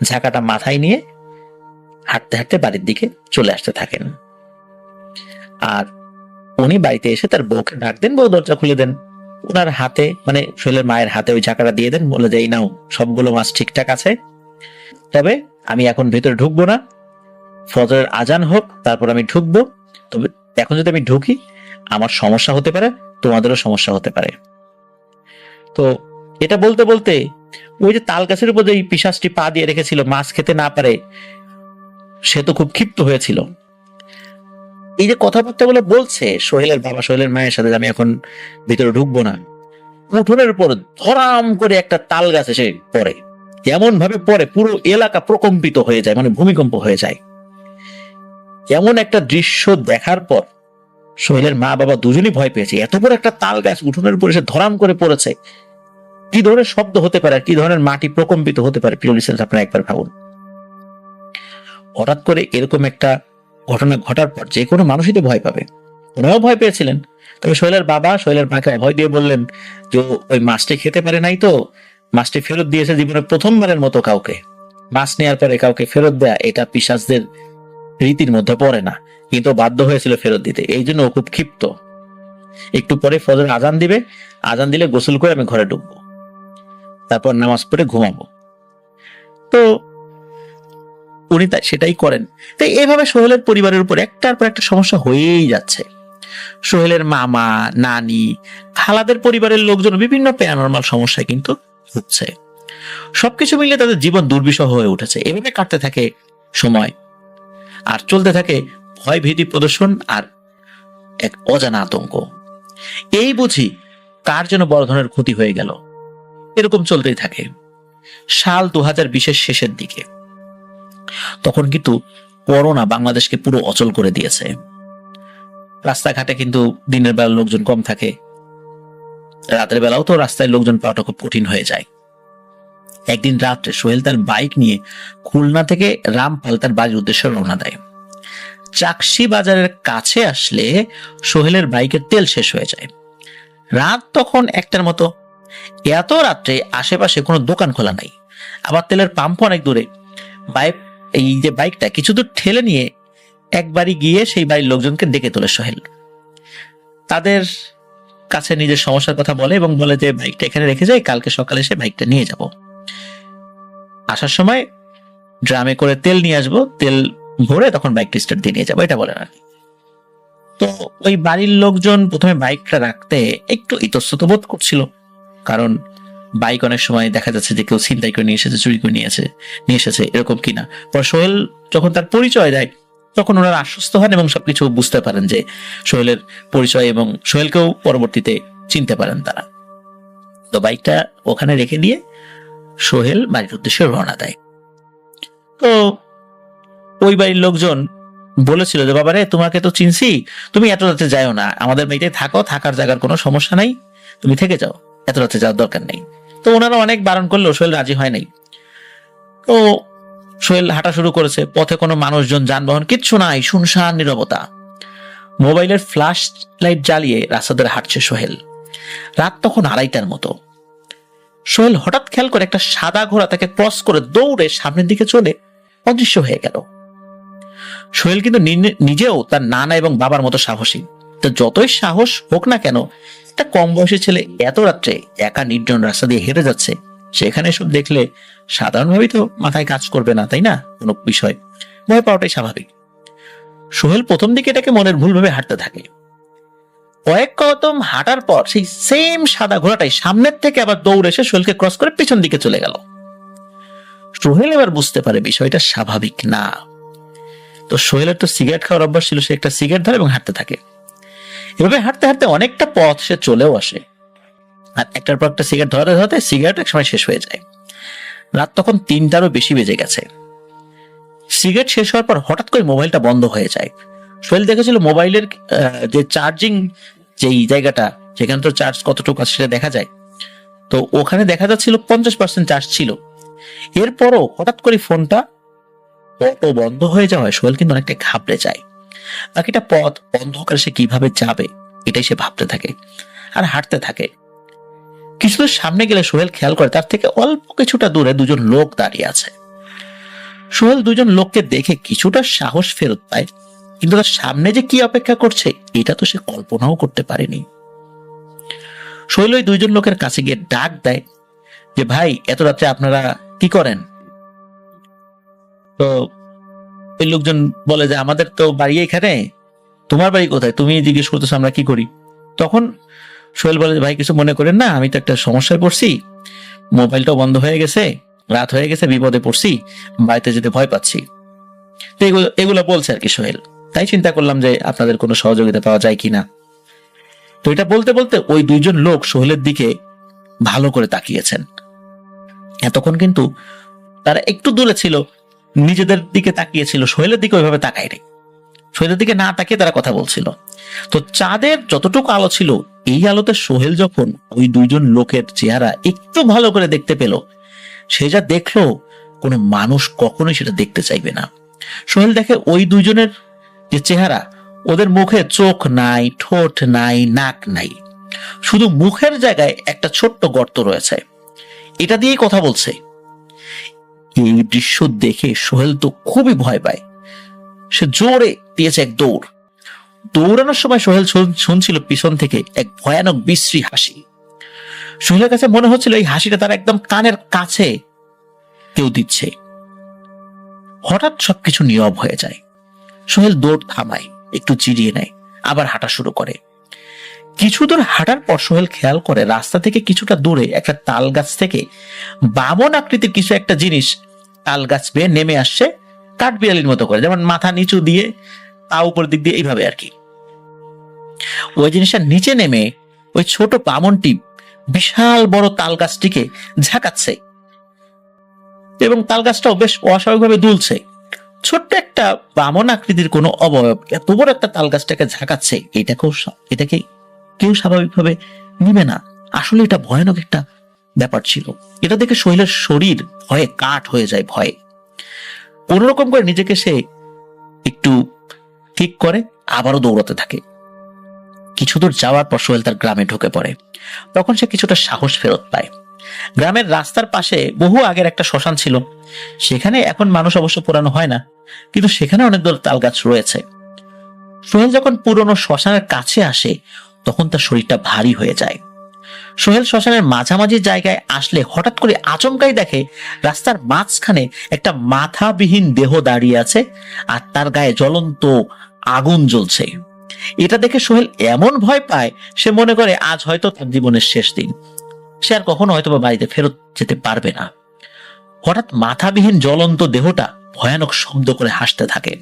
ঝাঁকাটা মাথায় নিয়ে হাঁটতে হাঁটতে বাড়ির দিকে চলে আসতে থাকেন। আর উনি বাড়িতে এসে তার বউকে ডাক দেন, বউ দরজা খুলে দেন। ওনার হাতে মানে সোহেলের মায়ের হাতে ওই চাকাটা দিয়ে দেন, বলে যে এই নাও, সবগুলো মাছ ঠিকঠাক আছে, তবে আমি এখন ভেতরে ঢুকবো না, ফজরের আজান হোক তারপর আমি ঢুকবো, তবে এখন যদি আমি ঢুকি আমার সমস্যা হতে পারে, তোমাদেরও সমস্যা হতে পারে। তো এটা বলতে বলতে ওই যে তাল গাছের উপর যে পিশাচটি পা দিয়ে রেখেছিল মাছ খেতে না পারে, সে তো খুব ক্ষিপ্ত হয়েছিল। এই যে কথাবার্তা গুলো বলছে সোহেলের বাবা সোহেলের মায়ের সাথে, আমি এখন ভিতরে ঢুকবো না, উঠোনের উপর ধরাম করে একটা তাল গাছ এসে পড়ে, এমন ভাবে পড়ে পুরো এলাকা প্রকম্পিত হয়ে যায়, মানে ভূমিকম্প হয়ে যায়। এমন একটা দৃশ্য দেখার পর সোহেলের মা বাবা দুজনই ভয় পেয়েছে। এত বড় একটা তাল গাছ উঠোনের উপর এসে ধরাম করে পড়েছে, কি ধরনের শব্দ হতে পারে, কি ধরনের মাটি প্রকম্পিত হতে পারে, প্রিয় লিসেনার্স আপনারা একবার ভাবুন। হঠাৎ করে এরকম একটা ঘটনা ঘটার পর যে কোনো মানুষই তো ভয় পাবে, ওনারাও ভয় পেয়েছিলেন। তবে সোহেলের বাবা সোহেলের মাকে ভয় দিয়ে বললেন যে ওই মাছটি খেতে পারে নাই, তো মাছটি ফেরত দিয়েছে জীবনে প্রথমবারের মতো কাউকে। মাছ নেওয়ার পরে কাউকে ফেরত দেয়া এটা পিশাচদের রীতির মধ্যে পড়ে না, কিন্তু বাধ্য হয়েছিল ফেরত দিতে, এই জন্য ও খুব ক্ষিপ্ত। একটু পরে ফজর আজান দিবে, আজান দিলে গোসল করে আমি ঘরে ঢুকবো, তারপর নামাজ পড়ে ঘুমাবো। তো উনি তাই সেটাই করেন। তো এইভাবে সোহেলের পরিবারের উপর একটার পর একটা সমস্যা হয়েই যাচ্ছে। সোহেলের মামা, নানি, খালাদের পরিবারের লোকজন বিভিন্ন প্যারানরমাল সমস্যায় কিন্তু ভুগছে। সবকিছু মিলিয়ে তাদের জীবন দুর্বিষহ হয়ে উঠেছে। এভাবে কাটতে থাকে সময়, আর চলতে থাকে ভয় ভীতি প্রদর্শন আর এক অজানা আতঙ্ক। এই বুঝি কার যেন বড় ধরনের ক্ষতি হয়ে গেল, এরকম চলতেই থাকে। সাল 2020-এর শেষের দিকে, তখন কিন্তু করোনা বাংলাদেশকে পুরো অচল করে দিয়েছে। রাস্তাঘাটে কিন্তু দিনের বেলা লোকজন কম থাকে, রাতের বেলাও তো রাস্তায় লোকজন পাওয়াটা খুব কঠিন হয়ে যায়। একদিন রাত্রে সোহেল তার বাইক নিয়ে খুলনা থেকে রামপাল তার বাড়ির উদ্দেশ্যে রওনা দেয়। চাকসি বাজারের কাছে আসলে সোহেলের বাইকের তেল শেষ হয়ে যায়। রাত তখন 1টার মতো। এত রাত্রে আশেপাশে কোনো দোকান খোলা নাই, আবার তেলের পাম্প অনেক দূরে। এই যে বাইকটা কিছু দূর ঠেলে নিয়ে একবারই গিয়ে সেই বাড়ির লোকজনকে ডেকে তোলে সোহেল। তাদের কাছে নিজের সমস্যার কথা বলে এবং বলে যে বাইকটা এখানে রেখে যাই, কালকে সকালে এসে বাইকটা নিয়ে যাব। আসার সময় ড্রামে করে তেল নিয়ে আসবো, তেল ভরে তখন বাইকটা স্টার্ট দিয়ে নিয়ে যাবো, এটা বলেন আর কি। তো ওই বাড়ির লোকজন প্রথমে বাইকটা রাখতে একটু ইতস্তত বোধ করছিল, কারণ বাইক অনেক সময় দেখা যাচ্ছে যে কেউ ছিনতাই করে নিয়ে এসেছে, চুরি করে নিয়ে এসেছে এরকম কিনা। পর সোহেল যখন তার পরিচয় দেয় তখন ওনারা আশ্বস্ত হন এবং সবকিছু বুঝতে পারেন যে সোহেলের পরিচয়, এবং সোহেলকেও পরবর্তীতে চিনতে পারেন তারা। তো বাইকটা ওখানে রেখে দিয়ে সোহেল বাড়ির উদ্দেশ্যে রওনা দেয়। তো ওই বাড়ির লোকজন বলেছিল যে বাবা রে, তোমাকে তো চিনছি, তুমি এত রাতে যাও না, আমাদের বাড়িতে থাকো, থাকার জায়গার কোনো সমস্যা নাই, তুমি থেকে যাও, এত রাতে যাওয়ার দরকার নেই। তো ওনারা অনেক বারণ করলেও সোহেল রাজি হয় নাই। তো সোহেল হাঁটা শুরু করেছে, পথে কোনো মানুষজন যানবাহন কিচ্ছু নাই, শুনশান নীরবতা। মোবাইলের ফ্ল্যাশ লাইট জ্বালিয়ে রাস্তা ধরে হাঁটছে সোহেল। রাত তখন 2:30টার মতো। সোহেল হঠাৎ খেয়াল করে একটা সাদা ঘোড়া তাকে ক্রস করে দৌড়ে সামনের দিকে চলে অদৃশ্য হয়ে গেল। সোহেল কিন্তু নিজেও তার নানা এবং বাবার মতো সাহসী, তো যতই সাহস হোক না কেন, একটা কম বয়সী ছেলে এত রাত্রে একা নির্জন রাস্তা দিয়ে হেঁটে যাচ্ছে, সেখানে এসব দেখলে সাধারণভাবেই তো মাথায় কাজ করবে না, তাই না? কোনো বিষয় ভয় পাওয়াটাই স্বাভাবিক। সোহেল প্রথম দিকে এটাকে মনের ভুল ভাবে হাঁটতে থাকে। কয়েক কদম হাঁটার পর সেই সেম সাদা ঘোড়াটাই সামনের থেকে আবার দৌড়ে এসে সোহেলকে ক্রস করে পিছন দিকে চলে গেল। সোহেল এবার বুঝতে পারে বিষয়টা স্বাভাবিক না। তো সোহেলের তো সিগারেট খাওয়ার অভ্যাস ছিল, সে একটা সিগারেট ধরে এবং হাঁটতে থাকে। এভাবে হাঁটতে হাঁটতে অনেকটা পথ সে চলেও আসে, আর একটার পর একটা সিগারেট ধরাতে ধরাতে সিগারেট এক সময় শেষ হয়ে যায়। রাত তখন 3টারও বেশি বেজে গেছে। সিগারেট শেষ হওয়ার পর হঠাৎ করে মোবাইলটা বন্ধ হয়ে যায়। সোহেল দেখেছিল মোবাইলের যে চার্জিং যেই জায়গাটা, সেখানে তো চার্জ কতটুকু আছে সেটা দেখা যায়। তো ওখানে দেখা যাচ্ছিল 50% চার্জ ছিল। এরপরও হঠাৎ করে ফোনটা অটো বন্ধ হয়ে যাওয়ায় সোহেল কিন্তু অনেকটা ঘাবড়ে যায়। বাকিটা পথ অন্ধকারে সে কিভাবে যাবে এটাই সে ভাবতে থাকে আর হাঁটতে থাকে। কিছুদূর সামনে গেলে সোহেল খেয়াল করে তার থেকে অল্প কিছুটা দূরে দুজন লোক দাঁড়িয়ে আছে। সোহেল দুজন লোককে দেখে কিছুটা সাহস ফেরত পায়, কিন্তু তার সামনে যে কি অপেক্ষা করছে এটা তো সে কল্পনাও করতে পারেনি। সোহেল ওই দুইজন লোকের কাছে গিয়ে ডাক দেয় যে ভাই, এত রাত্রে আপনারা কি করেন? তো ওই লোকজন বলে যে আমাদের তো বাড়ি এখানে, তোমার বাড়ি কোথায়, তুমি জিজ্ঞেস করতেছো আমরা কি করি? তখন সোহেল বলে যে ভাই, কিছু মনে করেন না, আমি তো একটা সমস্যায় পড়ছি, মোবাইলটাও বন্ধ হয়ে গেছে, রাত হয়ে গেছে, বিপদে পড়ছি, বাড়িতে যেতে ভয় পাচ্ছি। তো এগুলো বলছে আর কি সোহেল। তাই চিন্তা করলাম যে আপনাদের কোনো সহযোগিতা পাওয়া যায় কিনা। তো এটা বলতে বলতে ওই দুইজন লোক সোহেলের দিকে ভালো করে তাকিয়েছেন। এতক্ষণ কিন্তু তারা একটু দূরে ছিল, নিজেদের দিকে তাকিয়েছিল, সোহেলের দিকে ওইভাবে তাকায়নি। সোহেলের দিকে না তাকিয়ে তারা কথা বলছিল। তো চাঁদের যতটুকু আলো ছিল, এই আলোতে সোহেল যখন ওই দুইজন লোকের চেহারা একটু ভালো করে দেখতে পেল, সে যা দেখলো কোনো মানুষ কখনোই সেটা দেখতে চাইবে না। সোহেল দেখে ওই দুইজনের যে চেহারা, ওদের মুখে চোখ নাই, ঠোঁট নাই, নাক নাই, শুধু মুখের জায়গায় একটা ছোট্ট গর্ত রয়েছে, এটা দিয়েই কথা বলছে। এই দৃশ্য দেখে সোহেল তো খুবই ভয় পায়। সে জোরে দিয়েছে এক দৌড়। দৌড়ানোর সময় সোহেল শুনছিল পিছন থেকে এক ভয়ানক বিশ্রী হাসি। সোহেলের কাছে মনে হচ্ছিল এই হাসিটা তার একদম কানের কাছে কেউ দিচ্ছে। হঠাৎ সবকিছু নীরব হয়ে যায়। সোহেল দৌড় থামায়, একটু জিরিয়ে নেয়, আবার হাঁটা শুরু করে। কিছু দূর হাঁটার পর সোহেল খেয়াল করে রাস্তা থেকে কিছুটা দূরে একটা তাল গাছ থেকে বামন আকৃতির কিছু একটা জিনিস তাল গাছ বেয়ে নেমে আসছে, কাঠবিড়ালির মতো করে, যেমন মাথা নিচু দিয়ে পা উপর দিক দিয়ে এইভাবে আর কি। ওই জিনিসটা নিচে নেমে ওই ছোট বামনটি বিশাল বড় তাল গাছটিকে ঝাঁকাচ্ছে এবং তাল গাছটাও বেশ অস্বাভাবিকভাবে দুলছে। ছোট্ট একটা বামন আকৃতির কোনো অবয়ব এত বড় একটা তাল গাছটাকে ঝাঁকাচ্ছে, এটাকে কেউ স্বাভাবিকভাবে নিবে না। আসলে এটা ভয়ানক একটা ব্যাপার ছিল। এটা দেখে সোহেলের শরীর ভয়ে কাঠ হয়ে যায়। ভয়ে কোন রকম করে নিজেকে সে একটু ঠিক করে আবারও দৌড়াতে থাকে। কিছু দূর যাওয়ার পর সোহেল তার গ্রামে ঢুকে পড়ে। তখন সে কিছুটা সাহস ফেরত পায়। গ্রামের রাস্তার পাশে বহু আগের একটা শ্মশান ছিল। সেখানে এখন মানুষ অবশ্য পোড়ানো হয় না, কিন্তু সেখানে অনেক দূর তাল গাছ রয়েছে। সোহেল যখন পুরনো শ্মশানের কাছে আসে, তখন তার শরীরটা ভারী হয়ে যায়। সোহেল শ্মশানের মাঝামাঝি জায়গায় আসলে হঠাৎ করে আচমকাই দেখে রাস্তার মাঝখানে একটা মাথাবিহীন দেহ দাঁড়িয়ে আছে, আর তার গায়ে জ্বলন্ত আগুন জ্বলছে। এটা দেখে সোহেল এমন ভয় পায়, সে মনে করে আজ হয়তো তার জীবনের শেষ দিন, সে আর কখনো হয়তো বাড়িতে ফেরত যেতে পারবে না। হঠাৎ মাথাবিহীন জ্বলন্ত দেহটা ভয়ানক শব্দ করে হাসতে থাকে।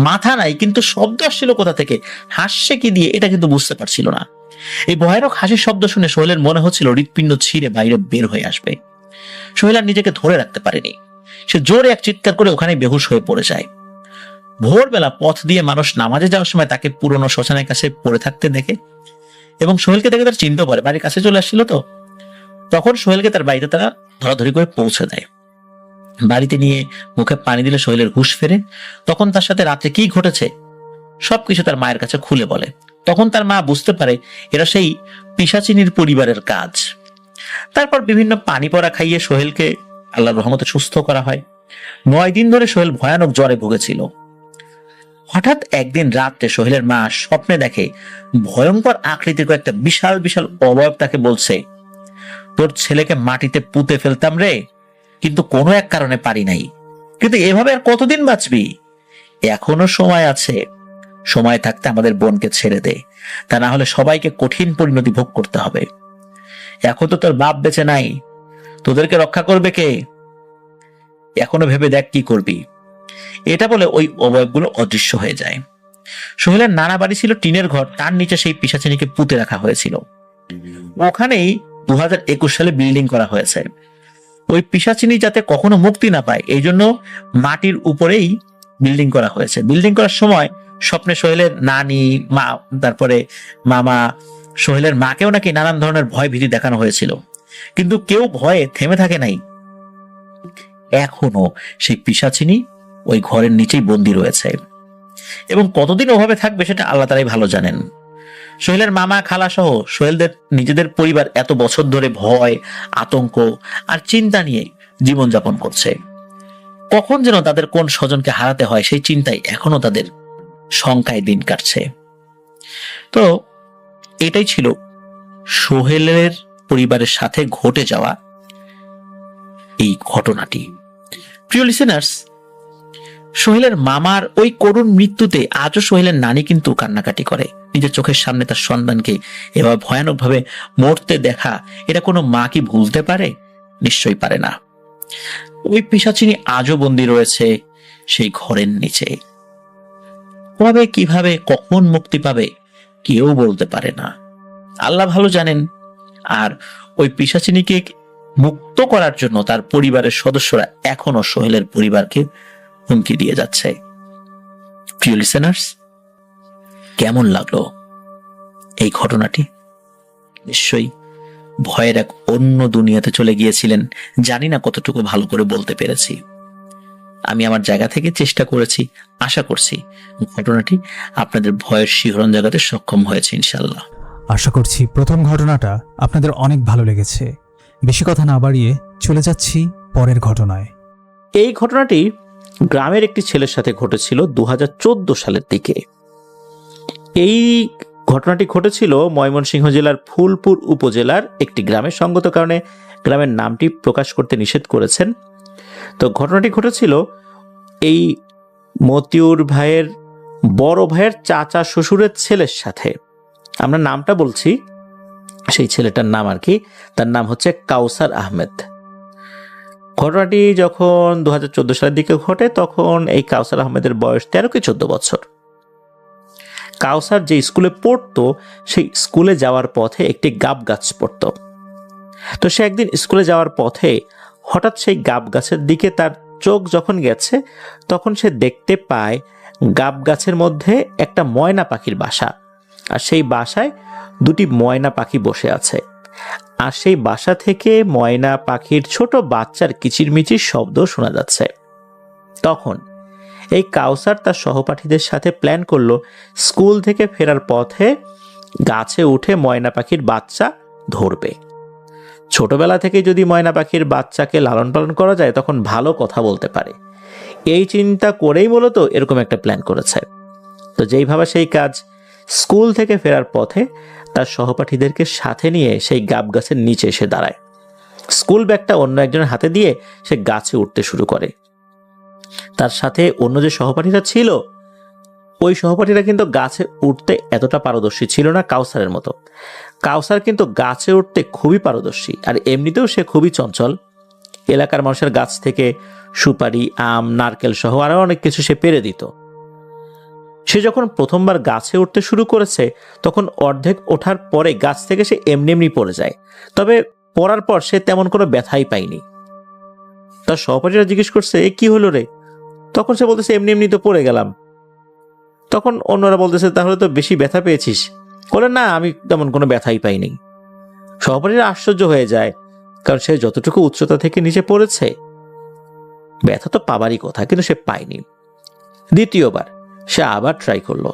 মাথা নাই, কিন্তু শব্দ আসছিল কোথা থেকে, হাসছে কি দিয়ে, এটা কিন্তু বুঝতে পারছিল না। এই ভয়ানক হাসির শব্দ শুনে সোহেলের মনে হচ্ছিল হৃৎপিণ্ড ছিঁড়ে বাইরে বের হয়ে আসবে। সোহেল আর নিজেকে ধরে রাখতে পারেনি। সে জোরে এক চিৎকার করে ওখানে বেহুশ হয়ে পড়ে যায়। ভোরবেলা পথ দিয়ে মানুষ নামাজে যাওয়ার সময় তাকে পুরনো শ্মশানের কাছে পড়ে থাকতে দেখে এবং সোহেলকে দেখে তার চিন্তা করে, বাড়ির কাছে চলে আসছিল তো। তখন সোহেলকে তার বাড়িতে তারা ধরাধরি করে পৌঁছে দেয়। বাড়িতে নিয়ে মুখে পানি দিলে সোহেলের হুঁশ ফেরে। তখন তার সাথে রাত্রে কি ঘটেছে সবকিছু তার মায়ের কাছে খুলে বলে। তখন তার মা বুঝতে পারে এরা সেই পিশাচিনীর পরিবারের কাজ। তারপর বিভিন্ন পানি পড়া খাইয়ে সোহেলকে আল্লাহর রহমতে সুস্থ করা হয়। 9 দিন ধরে সোহেল ভয়ানক জ্বরে ভুগেছিল। হঠাৎ একদিন রাত্রে সোহেলের মা স্বপ্নে দেখে ভয়ঙ্কর আকৃতির একটা বিশাল বিশাল অবয়ব তাকে বলছে, তোর ছেলেকে মাটিতে পুঁতে ফেলতাম রে, কিন্তু কোনো এক কারণে পারি নাই। কিন্তু এভাবে আর কতদিন বাঁচবি? এখনো সময় আছে, সময় থাকতে আমাদের বোনকে ছেড়ে দে, তা না হলে সবাইকে কঠিন পরিণতি ভোগ করতে হবে। এখন তো তোর বাপ বেঁচে নাই, তোদেরকে রক্ষা করবে কে? এখনো ভেবে দেখ কি করবি। এটা বলে ওই অবয়বগুলো অদৃশ্য হয়ে যায়। সোহেলের নানা বাড়ি ছিল টিনের ঘর, তার নিচে সেই পিশাচিনীকে পুঁতে রাখা হয়েছিল। ওখানেই 2021 সালে বিল্ডিং করা হয়েছে। ওই পিশাচিনী যাতে কখনো মুক্তি না পায়, এই জন্য মাটির উপরেই বিল্ডিং করা হয়েছে। বিল্ডিং করার সময় স্বপ্নে সোহেলের নানি, মা, তারপরে মামা, সোহেলের মাকেও নাকি নানান ধরনের ভয় ভীতি দেখানো হয়েছিল, কিন্তু কেউ ভয়ে থেমে থাকে নাই। এখনো সেই পিশাচিনী ওই ঘরের নিচেই বন্দী রয়েছে এবং কতদিন ওভাবে থাকবে সেটা আল্লাহ তাআলাই ভালো জানেন। সোহেলের মামা, খালা সহ সোহেলদের নিজেদের পরিবার এত বছর ধরে ভয়, আতঙ্ক আর চিন্তা নিয়ে জীবনযাপন করছে। কখন যেন তাদের কোন স্বজনকে হারাতে হয় সেই চিন্তায় এখনো তাদের শঙ্কায় দিন কাটছে। তো এটাই ছিল সোহেলের পরিবারের সাথে ঘটে যাওয়া এই ঘটনাটি। প্রিয় লিসেনার্স, সোহেলের মামার ওই করুণ মৃত্যুতে আজও সোহেলের নানি কিন্তু কান্নাকাটি করে। নিজের চোখের সামনে তার সন্তানকে এভাবে ভয়ানকভাবে মরতে দেখা, এটা কোনো মা কি ভুলতে পারে? নিশ্চয়ই পারে না। ওই পিশাচিনী আজও বন্দী রয়েছে সেই ঘরের নিচে। কবে, কিভাবে, কখন মুক্তি পাবে কেউ বলতে পারে না, আল্লাহ ভালো জানেন। আর ওই পিশাচিনীকে মুক্ত করার জন্য তার পরিবারের সদস্যরা এখনো সোহেলের পরিবারকে হুমকি দিয়ে যাচ্ছে। প্রিয় লিসেনার্স, কেমন লাগলো এই ঘটনাটি? নিশ্চয়ই ভয়ের এক অন্য দুনিয়াতে চলে গিয়েছিলেন। জানি না কতটুকু ভালো করে বলতে পেরেছি। আমি আমার জায়গা থেকে চেষ্টা করেছি, আশা করছি ঘটনাটি আপনাদের ভয়ের শিহরণ জাগাতে সক্ষম হয়েছে ইনশাল্লাহ। আশা করছি প্রথম ঘটনাটা আপনাদের অনেক ভালো লেগেছে। বেশি কথা না বাড়িয়ে চলে যাচ্ছি পরের ঘটনায়। এই ঘটনাটি গ্রামের একটি ছেলের সাথে ঘটেছিল 2014 সালের দিকে। এই ঘটনাটি ঘটেছিল ময়মনসিংহ জেলার ফুলপুর উপজেলার একটি গ্রামে। সঙ্গত কারণে গ্রামের নামটি প্রকাশ করতে নিষেধ করেছেন। তো ঘটনাটি ঘটেছিল এই মতিউর ভাইয়ের বড় ভাইয়ের চাচা শ্বশুরের ছেলের সাথে। আমরা নামটা বলছি, সেই ছেলেটার নাম আর কি, তার নাম হচ্ছে কাউসার আহমেদ। ঘটনাটি যখন 2014 সালের দিকে ঘটে, তখন এই কাউসার আহমেদের বয়স 13 কি 14 বছর। কাউসার যে স্কুলে পড়তো, সেই স্কুলে যাওয়ার পথে একটি গাব গাছ পড়তো। তো সে একদিন স্কুলে যাওয়ার পথে হঠাৎ সেই গাব গাছের দিকে তার চোখ যখন গেছে, তখন সে দেখতে পায় গাব গাছের মধ্যে একটা ময়না পাখির বাসা। আর সেই বাসায় দুটি ময়না পাখি বসে আছে। আর সেই বাসা থেকে ময়না পাখির ছোট বাচ্চার কিচিরমিচির শব্দ শোনা যাচ্ছে। তখন এই কাউসার তার সহপাঠীদের সাথে প্ল্যান করলো স্কুল থেকে ফেরার পথে গাছে উঠে ময়না পাখির বাচ্চা ধরবে। ছোটবেলা থেকে যদি ময়না পাখির বাচ্চাকে লালন পালন করা যায়, তখন ভালো কথা বলতে পারে। এই চিন্তা করেই মূলত এরকম একটা প্ল্যান করেছে। তো যেইভাবে সেই কাজ, স্কুল থেকে ফেরার পথে তার সহপাঠীদেরকে সাথে নিয়ে সেই গাব গাছের নিচে এসে দাঁড়ায়। স্কুল ব্যাগটা অন্য একজনের হাতে দিয়ে সে গাছে উঠতে শুরু করে। তার সাথে অন্য যে সহপাঠীরা ছিল, ওই সহপাঠীরা কিন্তু গাছে উঠতে এতটা পারদর্শী ছিল না কাউসারের মতো। কাউসার কিন্তু গাছে উঠতে খুবই পারদর্শী, আর এমনিতেও সে খুবই চঞ্চল। এলাকার মানুষের গাছ থেকে সুপারি, আম, নারকেল সহ আরো অনেক কিছু সে পেরে দিত। সে যখন প্রথমবার গাছে উঠতে শুরু করেছে, তখন অর্ধেক ওঠার পরে গাছ থেকে সে এমনি এমনি পড়ে যায়। তবে পড়ার পর সে তেমন কোনো ব্যথাই পায়নি। তার সহপাঠীরা জিজ্ঞেস করছে, কি হলো রে? তখন সে বলতেছে, এমনি এমনি তো পড়ে গেলাম। তখন অন্যরা বলতেছে, তাহলে তো বেশি ব্যথা পেয়েছিস? বলে, না, আমি তেমন কোনো ব্যথাই পাইনি। সহপাঠীরা আশ্চর্য হয়ে যায়, কারণ সে যতটুকু উচ্চতা থেকে নিচে পড়েছে, ব্যথা তো পাবারই কথা, কিন্তু সে পায়নি। দ্বিতীয়বার সে আবার ট্রাই করলো।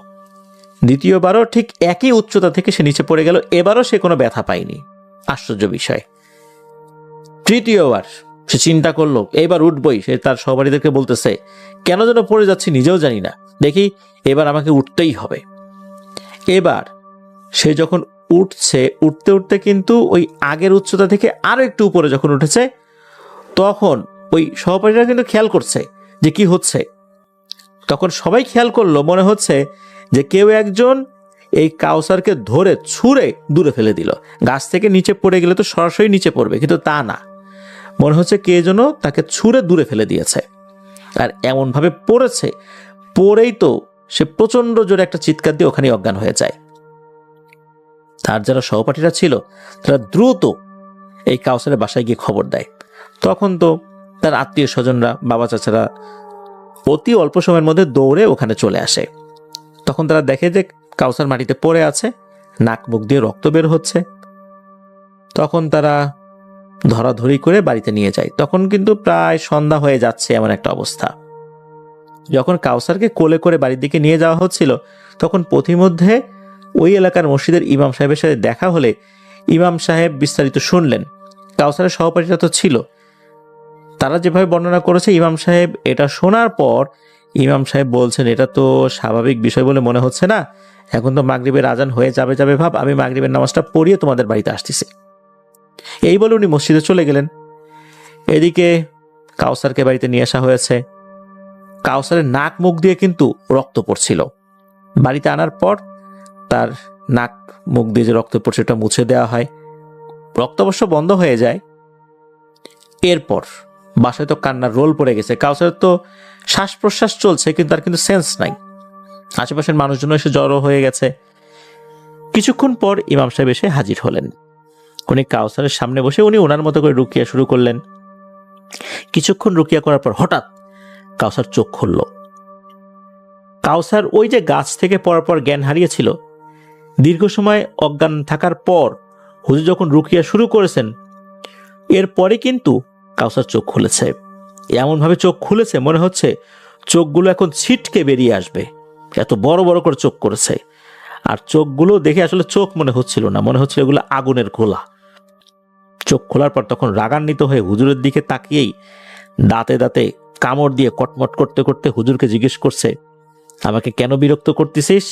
দ্বিতীয়বারও ঠিক একই উচ্চতা থেকে সে নিচে পড়ে গেল। এবারও সে কোনো ব্যথা পায়নি। আশ্চর্য বিষয়। তৃতীয়বার সে চিন্তা করলো এবার উঠবই। সে তার সহপাঠীদেরকে বলতেছে, কেন যেন পড়ে যাচ্ছি নিজেও জানি না, দেখি এবার আমাকে উঠতেই হবে। এবার সে যখন উঠছে, উঠতে উঠতে কিন্তু ওই আগের উচ্চতা থেকে আরো একটু উপরে যখন উঠেছে, তখন ওই সহপাঠীরা কিন্তু খেয়াল করছে যে কি হচ্ছে। তখন সবাই খেয়াল করলো, মনে হচ্ছে যে কেউ একজন এই কাউসারকে ধরে ছুঁড়ে দূরে ফেলে দিল। গাছ থেকে নিচে পড়ে গেলে তো সরাসরি নিচে পড়বে, কিন্তু তা না, মনে হচ্ছে কে যেন তাকে ছুঁড়ে দূরে ফেলে দিয়েছে। আর এমন ভাবে পড়েছে, পড়েই তো সে প্রচন্ড জোরে একটা চিৎকার দিয়ে ওখানে অজ্ঞান হয়ে যায়। তার যারা সহপাঠীরা ছিল, তারা দ্রুত এই কাউসারের বাসায় গিয়ে খবর দেয়। তখন তো তার আত্মীয় স্বজনরা, বাবা চাচারা অতি অল্প সময়ের মধ্যে দৌড়ে ওখানে চলে আসে। তখন তারা দেখে যে কাউসার মাটিতে পড়ে আছে, নাক মুখ দিয়ে রক্ত বের হচ্ছে। তখন তারা ধরাধরি করে বাড়িতে নিয়ে যায়। তখন কিন্তু প্রায় সন্ধ্যা হয়ে যাচ্ছে, এমন একটা অবস্থা। যখন কাউসারকে কোলে করে বাড়ির দিকে নিয়ে যাওয়া হচ্ছিল, তখন পথিমধ্যে ওই এলাকার মসজিদের ইমাম সাহেবের সাথে দেখা হলে ইমাম সাহেব বিস্তারিত শুনলেন। কাউসারের সহপাঠীরা তো ছিল, তারা যেভাবে বর্ণনা করেছে, ইমাম সাহেব এটা শোনার পর ইমাম সাহেব বলছেন, এটা তো স্বাভাবিক বিষয় বলে মনে হচ্ছে না। এখন তো মাগরিবের আজান হয়ে যাবে যাবে ভাব, আমি মাগরিবের নামাজটা পড়িয়ে তোমাদের বাড়িতে আসতেছি। এই বলে উনি মসজিদে চলে গেলেন। এদিকে কাউসারকে বাড়িতে নিয়ে আসা হয়েছে। কাউসারের নাক মুখ দিয়ে কিন্তু রক্ত পড়ছিল। বাড়িতে আনার পর তার নাক মুখ দিয়ে যে রক্ত পড়ছে ওটা মুছে দেওয়া হয়। রক্ত অবশ্য বন্ধ হয়ে যায়। এরপর বাসায় তো কান্নার রোল পড়ে গেছে। কাউসারের তো শ্বাস প্রশ্বাস চলছে, কিন্তু তার কিন্তু সেন্স নাই। আশেপাশের মানুষজন এসে জড়ো হয়ে গেছে। কিছুক্ষণ পর ইমাম সাহেব এসে হাজির হলেন। উনি কাউসারের সামনে বসে উনি ওনার মতো করে রুকিয়া শুরু করলেন। কিছুক্ষণ রুকিয়া করার পর হঠাৎ কাউসার চোখ খুলল। কাউসার ওই যে গাছ থেকে পড়ার পর জ্ঞান হারিয়েছিল, দীর্ঘ সময় অজ্ঞান থাকার পর হুজুর যখন রুকিয়া শুরু করেছেন, এরপরে কিন্তু কাউসার চোখ খুলেছে। এমনভাবে চোখ খুলেছে মনে হচ্ছে চোখগুলো এখন ছিটকে বেরিয়ে আসবে, এত বড় বড় করে চোখ করেছে। আর চোখগুলো দেখে আসলে চোখ মনে হচ্ছিল না, মনে হচ্ছিল এগুলো আগুনের গোলা। চোখ খোলার পর তখন রাগান্বিত হয়ে হুজুরের দিকে তাকিয়েই দাঁতে দাঁতে কামড় দিয়ে কটমট করতে করতে হুজুরকে জিজ্ঞেস করছে, আমাকে কেন বিরক্ত করতেছিস?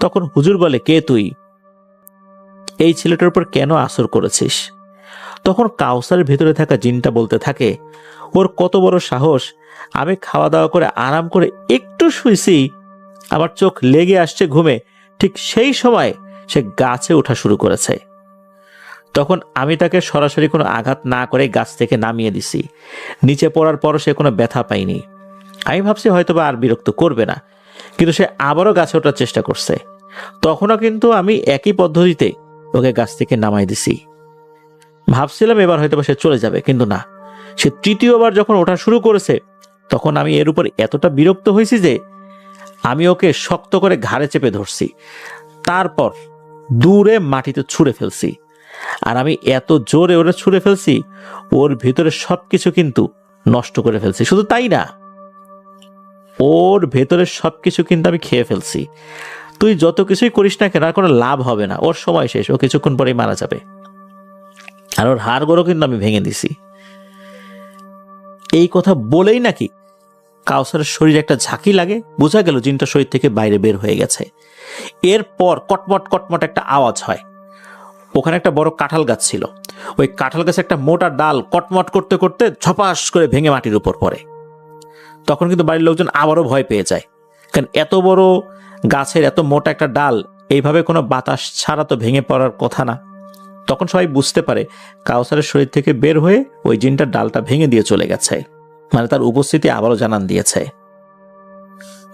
তখন হুজুর বলে, কে তুই? এই ছেলেটার উপর কেন আসর করেছিস? তখন কাউসারের ভেতরে থাকা জিনটা বলতে থাকে, ওর কত বড় সাহস! আমি খাওয়া দাওয়া করে আরাম করে একটু শুয়েছি, আমার চোখ লেগে আসছে ঘুমে, ঠিক সেই সময় সে গাছে ওঠা শুরু করেছে। তখন আমি তাকে সরাসরি কোনো আঘাত না করে গাছ থেকে নামিয়ে দিছি। নিচে পড়ার পরও সে কোনো ব্যথা পায়নি। আমি ভাবছি হয়তোবা আর বিরক্ত করবে না, কিন্তু সে আবারও গাছে ওঠার চেষ্টা করছে। তখনও কিন্তু আমি একই পদ্ধতিতে ওকে গাছ থেকে নামাই দিছি। ভাবছিলাম এবার হয়তোবা সে চলে যাবে, কিন্তু না, সে তৃতীয়বার যখন ওঠা শুরু করেছে তখন আমি এর উপর এতটা বিরক্ত হয়েছি যে আমি ওকে শক্ত করে ঘাড়ে চেপে ধরছি, তারপর দূরে মাটিতে ছুঁড়ে ফেলছি। আর আমি এত জোরে ওরে ছুঁড়ে ফেলছি, ওর ভিতরে সবকিছু কিন্তু নষ্ট করে ফেলছি। শুধু তাই না, ওর ভেতরে সবকিছু কিন্তু আমি খেয়ে ফেলছি। তুই যত কিছুই করিস না কেন, আর কোনো লাভ হবে না, ওর সময় শেষ, ও কিছুক্ষণ পরেই মারা যাবে। আর ওর হাড়গোড়ও কিন্তু আমি ভেঙে দিছি। এই কথা বলেই নাকি কাউসারের শরীরে একটা ঝাঁকি লাগে, বোঝা গেল জিনটা শরীর থেকে বাইরে বের হয়ে গেছে। এরপর কটমট কটমট একটা আওয়াজ হয়। ওখানে একটা বড় কাঁঠাল গাছ ছিল, ওই কাঁঠাল গাছে একটা মোটা ডাল কটমট করতে করতে ঝপাস করে ভেঙে মাটির উপর পড়ে। তখন কিন্তু বাড়ির লোকজন আবারও ভয় পেয়ে যায়, কারণ এত বড় গাছের এত মোটা একটা ডাল এইভাবে কোনো বাতাস ছাড়া তো ভেঙে পড়ার কথা না। তখন সবাই বুঝতে পারে কাউসারের শরীর থেকে বের হয়ে ওই জিনটার ডালটা ভেঙে দিয়ে চলে গেছে, মানে তার উপস্থিতি আবারও জানান দিয়েছে।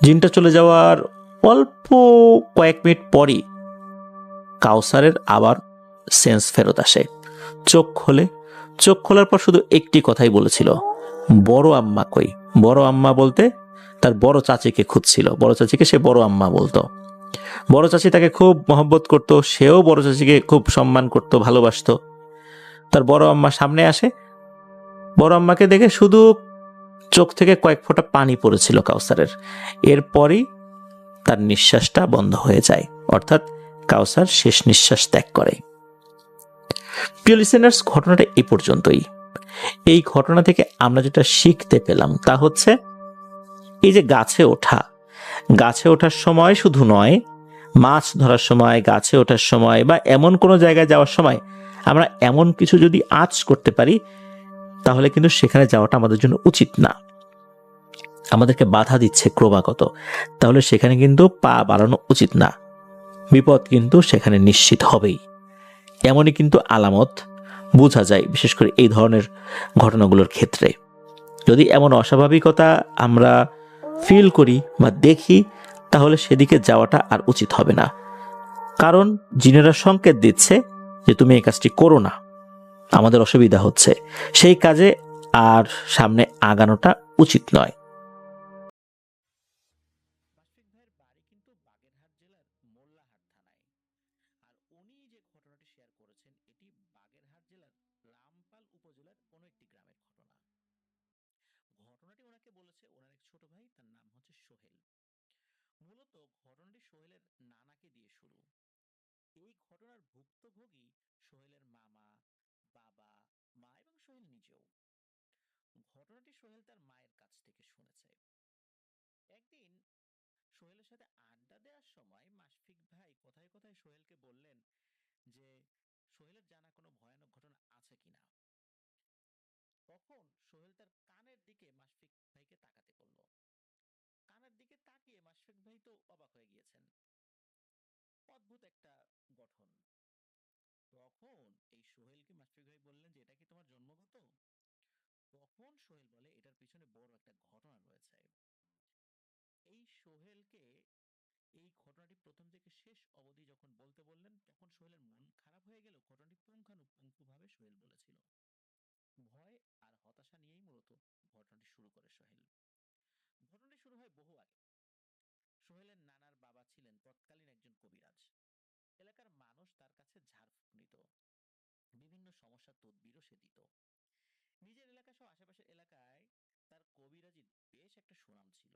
জিনটা চলে যাওয়ার অল্প কয়েক মিনিট পরই কাউসারের আবার সেন্স ফেরত আসে। চোখ খোলে। চোখ খোলার পর শুধু একটি কথাই বলেছিল, বড় আম্মা কই? বড় আম্মা বলতে তার বড় চাচিকে খুঁজছিল। বড় চাচিকে সে বড় আম্মা বলতো। বড় চাচি তাকে খুব মহব্বত করত, সেও বড় চাচিকে খুব সম্মান করত, ভালোবাসতো। তার বড় আম্মা সামনে আসে। বড় আম্মাকে দেখে শুধু চোখ থেকে কয়েক ফোঁটা পানি পড়েছিল কাউসারের। এরপরই তার নিঃশ্বাসটা বন্ধ হয়ে যায়, অর্থাৎ কাউসার শেষ নিঃশ্বাস ত্যাগ করে। প্রিয় লিসেনার্স, ঘটনাটা এই পর্যন্তই। এই ঘটনা থেকে আমরা যেটা শিখতে পেলাম তা হচ্ছে, এই যে গাছে ওঠা, গাছে ওঠার সময় শুধু নয়, মাছ ধরার সময়, গাছে ওঠার সময় বা এমন কোনো জায়গায় যাওয়ার সময় আমরা এমন কিছু যদি আঁচ করতে পারি, তাহলে কিন্তু সেখানে যাওয়াটা আমাদের জন্য উচিত না। আমাদেরকে বাধা দিচ্ছে ক্রমাগত, তাহলে সেখানে কিন্তু পা বাড়ানো উচিত না। বিপদ কিন্তু সেখানে নিশ্চিত হবেই। এমনই কিন্তু আলামত বোঝা যায়, বিশেষ করে এই ধরনের ঘটনাগুলোর ক্ষেত্রে। যদি এমন অস্বাভাবিকতা আমরা ফিল করি বা দেখি, তাহলে সেদিকে যাওয়াটা আর উচিত হবে না। কারণ জিনেরা সংকেত দিচ্ছে যে তুমি এই কাজটি করো না, আমাদের অসুবিধা হচ্ছে, সেই কাজে আর সামনে আগানোটা উচিত নয়। ঘটনাটি ওনাকে বলেছে ওনার এক ছোট ভাই, তার নাম হচ্ছে সোহেল। মূলত ঘটনাটি সোহেলের নানাকে দিয়ে শুরু। এই ঘটনার ভুক্তভোগী সোহেলের মামা, বাবা, মা এবং সোহেল নিজেও। ঘটনাটি সোহেল তার মায়ের কাছ থেকে শুনেছে। একদিন সোহেলের সাথে আড্ডা দেওয়ার সময় মাশফিক ভাই কথায় কথায় সোহেলকে বললেন যে সোহেলের জানা কোনো ভয়ানক ঘটনা আছে কিনা। তখন সোহেল তার কানের দিকে মাশফিক ভাইকে তাকাতে বলল। কানের দিকে তাকিয়ে মাশফিক ভাই তো অবাক হয়ে গিয়েছেন। অদ্ভুত একটা গঠন। তখন এই সোহেলকে মাশফিক ভাই বললেন যে এটা কি তোমার জন্মগত। তখন সোহেল বলে এটার পিছনে বড় একটা ঘটনা রয়েছে। এই সোহেলকে এই ঘটনাটি প্রথম থেকে শেষ অবধি যখন বলতে বললেন তখন সোহেলের মন খারাপ হয়ে গেল। ঘটনাটি পুঙ্খানুপুঙ্খ ভাবে সোহেল বলেছিল। ভয় আর হতাশা নিয়েই মূলত ঘটনাটি শুরু করে সোহেল। ঘটনাটি শুরু হয় বহু আগে। সোহেলের নানার বাবা ছিলেন তৎকালীন একজন কবিরাজ। এলাকার মানুষ তার কাছে ঝাড়ফুঁক নিত, বিভিন্ন সমস্যার তদবিরও সে দিত। নিজের এলাকা সহ আশেপাশের এলাকায় তার কবিরাজির বেশ একটা সুনাম ছিল।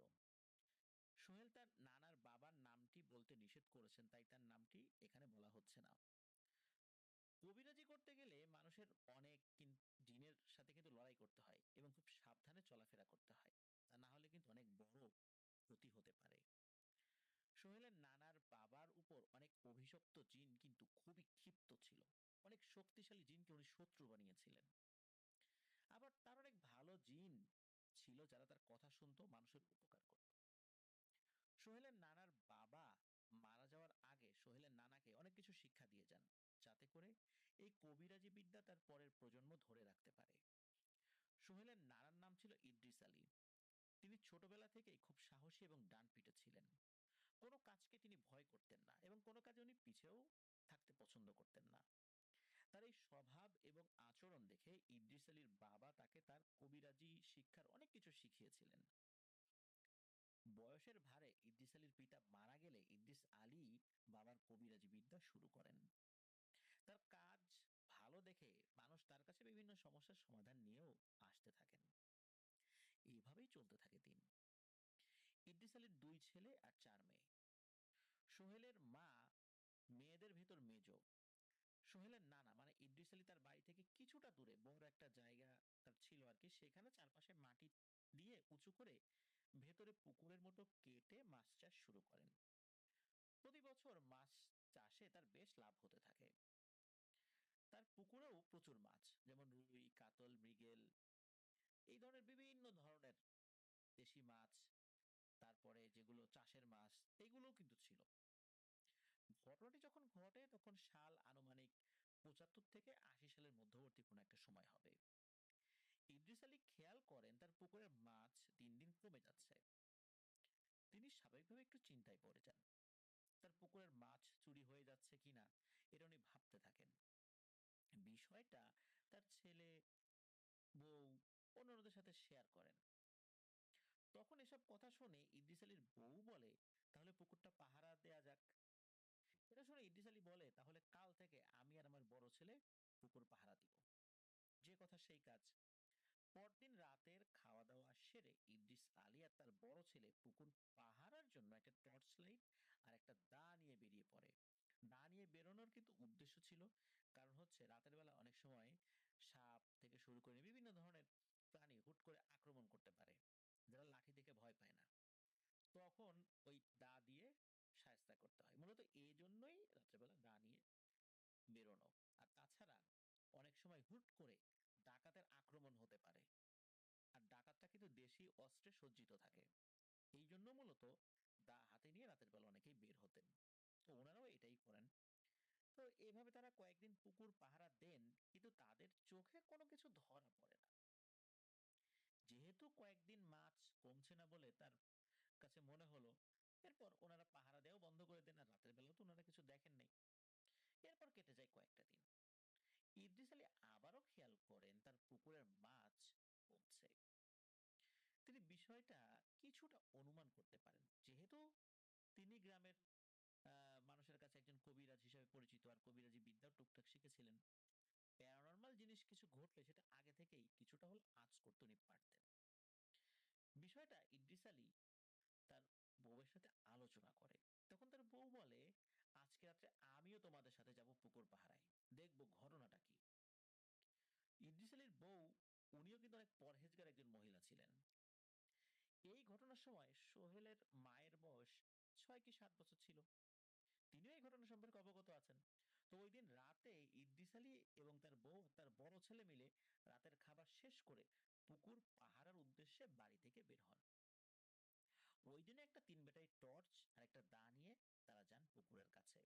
সোহেল তার নানার বাবার নামটি বলতে নিষেধ করেছেন, তাই তার নামটি এখানে বলা হচ্ছে না। কবিরাজি করতে গেলে মানুষের অনেক জিনের সাথে কিন্তু লড়াই করতে হয় এবং খুব সাবধানে চলাফেরা করতে হয়, তা না হলে কিন্তু অনেক বড় ক্ষতি হতে পারে। সোহেলের নানার বাবার উপর অনেক অভিশপ্ত জিন কিন্তু খুবই ক্ষিপ্ত ছিল। অনেক শক্তিশালী জিনকে উনি শত্রু বানিয়েছিলেন। আবার তার অনেক ভালো জিন ছিল যারা তার কথা শুনতো, মানুষের উপকার করত। সোহেলের নানার বাবা মারা যাওয়ার আগে সোহেলের নানাকে অনেক কিছু শিক্ষা দিয়ে যান, যাতে করে এই কবিরাজি বিদ্যা তার পরের প্রজন্ম ধরে রাখতে পারে। সোহেলের নানার নাম ছিল ইদ্রিস আলী। তিনি ছোটবেলা থেকেই খুব সাহসী এবং ডানপিটে ছিলেন। কোনো কাজকে তিনি ভয় করতেন না এবং কোনো কাজে উনি পিছেও থাকতে পছন্দ করতেন না। তার এই স্বভাব এবং আচরণ দেখে ইদ্রিস আলীর বাবা তাকে তার কবিরাজি শিক্ষার অনেক কিছু শিখিয়েছিলেন। বয়সের ভারে ইদ্রিস আলীর পিতা মারা গেলে ইদ্রিস আলী বাবার কবিরাজি বিদ্যা শুরু করেন। তার কাজ ভালো দেখে মানুষ তার কাছে বিভিন্ন সমস্যার সমাধান নিয়েও আসতে থাকেন। এইভাবেই চলতে থাকে দিন। ইদ্রিস আলীর 2 ছেলে আর 4 মেয়ে। সোহেলের মা মেয়েদের ভেতর মেজ। সোহেলের নানা মানে ইদ্রিস আলী তার বাড়ি থেকে কিছুটা দূরে বড় একটা জায়গা তার ছিল আর কি, সেখানে চারপাশে মাটি দিয়ে উঁচু করে ভেতরে পুকুরের মতো কেটে মাছ চাষ শুরু করেন। প্রতি বছর মাছ চাষে তার বেশ লাভ হতে থাকে। তার পুকুরেও প্রচুর মাছ, যেমন রুই, কাতল, মৃগেল, এই ধরনের বিভিন্ন ধরনের দেশি মাছ, তারপরে যেগুলো চাষের মাছ, এগুলো কিন্তু ছিল। ঘটনাটি যখন ঘটে তখন সাল আনুমানিক 75 থেকে 80 সালের মধ্যবর্তী কোনো একটা সময় হবে। ইদ্রিস আলী খেয়াল করেন তার পুকুরের মাছ দিন দিন কমে যাচ্ছে। তিনি স্বাভাবিকভাবে একটু চিন্তায় পড়ে যান। তার পুকুরের মাছ চুরি হয়ে যাচ্ছে কিনা এটা উনি ভাবতে থাকেন। বিষয়টা তার ছেলে, বউ, অন্যদের সাথে শেয়ার করেন। তখন এসব কথা শুনে ইদ্রিস আলীর বউ বলে তাহলে পুকুরটা পাহারা দেয়া যাক। এটা শুনে ইদ্রিস আলী বলে তাহলে কাল থেকে আমি আর আমার বড় ছেলে পুকুর পাহারা দিব। যে কথা সেই কাজ। পরদিন রাতের খাওয়া দাওয়া সেরে ইদ্রিস আলী আর তার বড় ছেলে পুকুর পাহারার জন্য একটা টর্চ লাইট আর একটা দা নিয়ে বেরিয়ে পড়ে। দা নিয়ে বেরোনোর কিন্তু উদ্দেশ্য ছিল, কারণ হচ্ছে রাতের বেলা অনেক সময় সাপ থেকে শুরু করে বিভিন্ন ধরনের প্রাণী হুট করে আক্রমণ করতে পারে, যারা লাঠি দেখে ভয় পায় না। তখন ওই দা দিয়ে শায়েস্তা করতে হয়, মূলত এই জন্যই রাত্রেবেলা দা নিয়ে বেরোনো। আর তাছাড়া অনেক সময় হুট করে ডাকাতের আক্রমণ হতে পারে, আর ডাকাতটা কিন্তু দেশি অস্ত্রে সজ্জিত থাকে। এই জন্য মূলত দা হাতে নিয়ে রাতের বেলা অনেকেই বের হতেন। তো ওনারাও এটাই করেন। তো এইভাবে তারা কয়েকদিন পুকুর পাহারা দেন, কিন্তু তাদের চোখে কোনো কিছু ধরা পড়ে না। যেহেতু কয়েকদিন মাছ কমছে না বলে তার কাছে মনে হলো, এরপর ওনারা পাহারা দেওয়া বন্ধ করে দেন, আর রাতের বেলাও তো ওনারা কিছু দেখেন নাই। এরপর কেটে যায় কয়েকটা দিন। ইদ্রিস আলী আবারও খেয়াল করেন তার পুকুরের মাছ কমছে। তিনি বিষয়টা কিছুটা অনুমান করতে পারেন, যেহেতু তিনি গ্রামের মানুষের কাছে একজন কবিরাজ হিসেবে পরিচিত আর কবিরাজি বিদ্যাও টুকটাক শিখেছিলেন। প্যারানরমাল জিনিস কিছু ঘটলে সেটা আগে থেকেই কিছুটা হল আঁচ করতে উনি পারতেন। বিষয়টা ইদ্রিস আলী তার বউয়ের সাথে আলোচনা করে। তখন তার বউ বলে আজকে রাত্রে আমিও তোমাদের সাথে যাব পুকুর পাহারায়, দেখবো ঘটনাটা কি। ইদ্রিস আলীর বউ, উনিও কিন্তু অনেক পরহেজগার একজন মহিলা ছিলেন। এই ঘটনার সময় সোহেলের মায়ের বয়স 6 কি 7 বছর ছিল। তিনিও এই ঘটনা সম্পর্কে অবগত আছেন। তো ওই দিন রাতে ইদ্রিস আলী এবং তার বউ তার বড় ছেলে মিলে রাতের খাবার শেষ করে পুকুর পাহারার উদ্দেশ্যে বাড়ি থেকে বের হন। ওই দিনে একটা 3 ব্যাটারি টর্চ আর একটা দা নিয়ে তারা যান পুকুরের কাছে।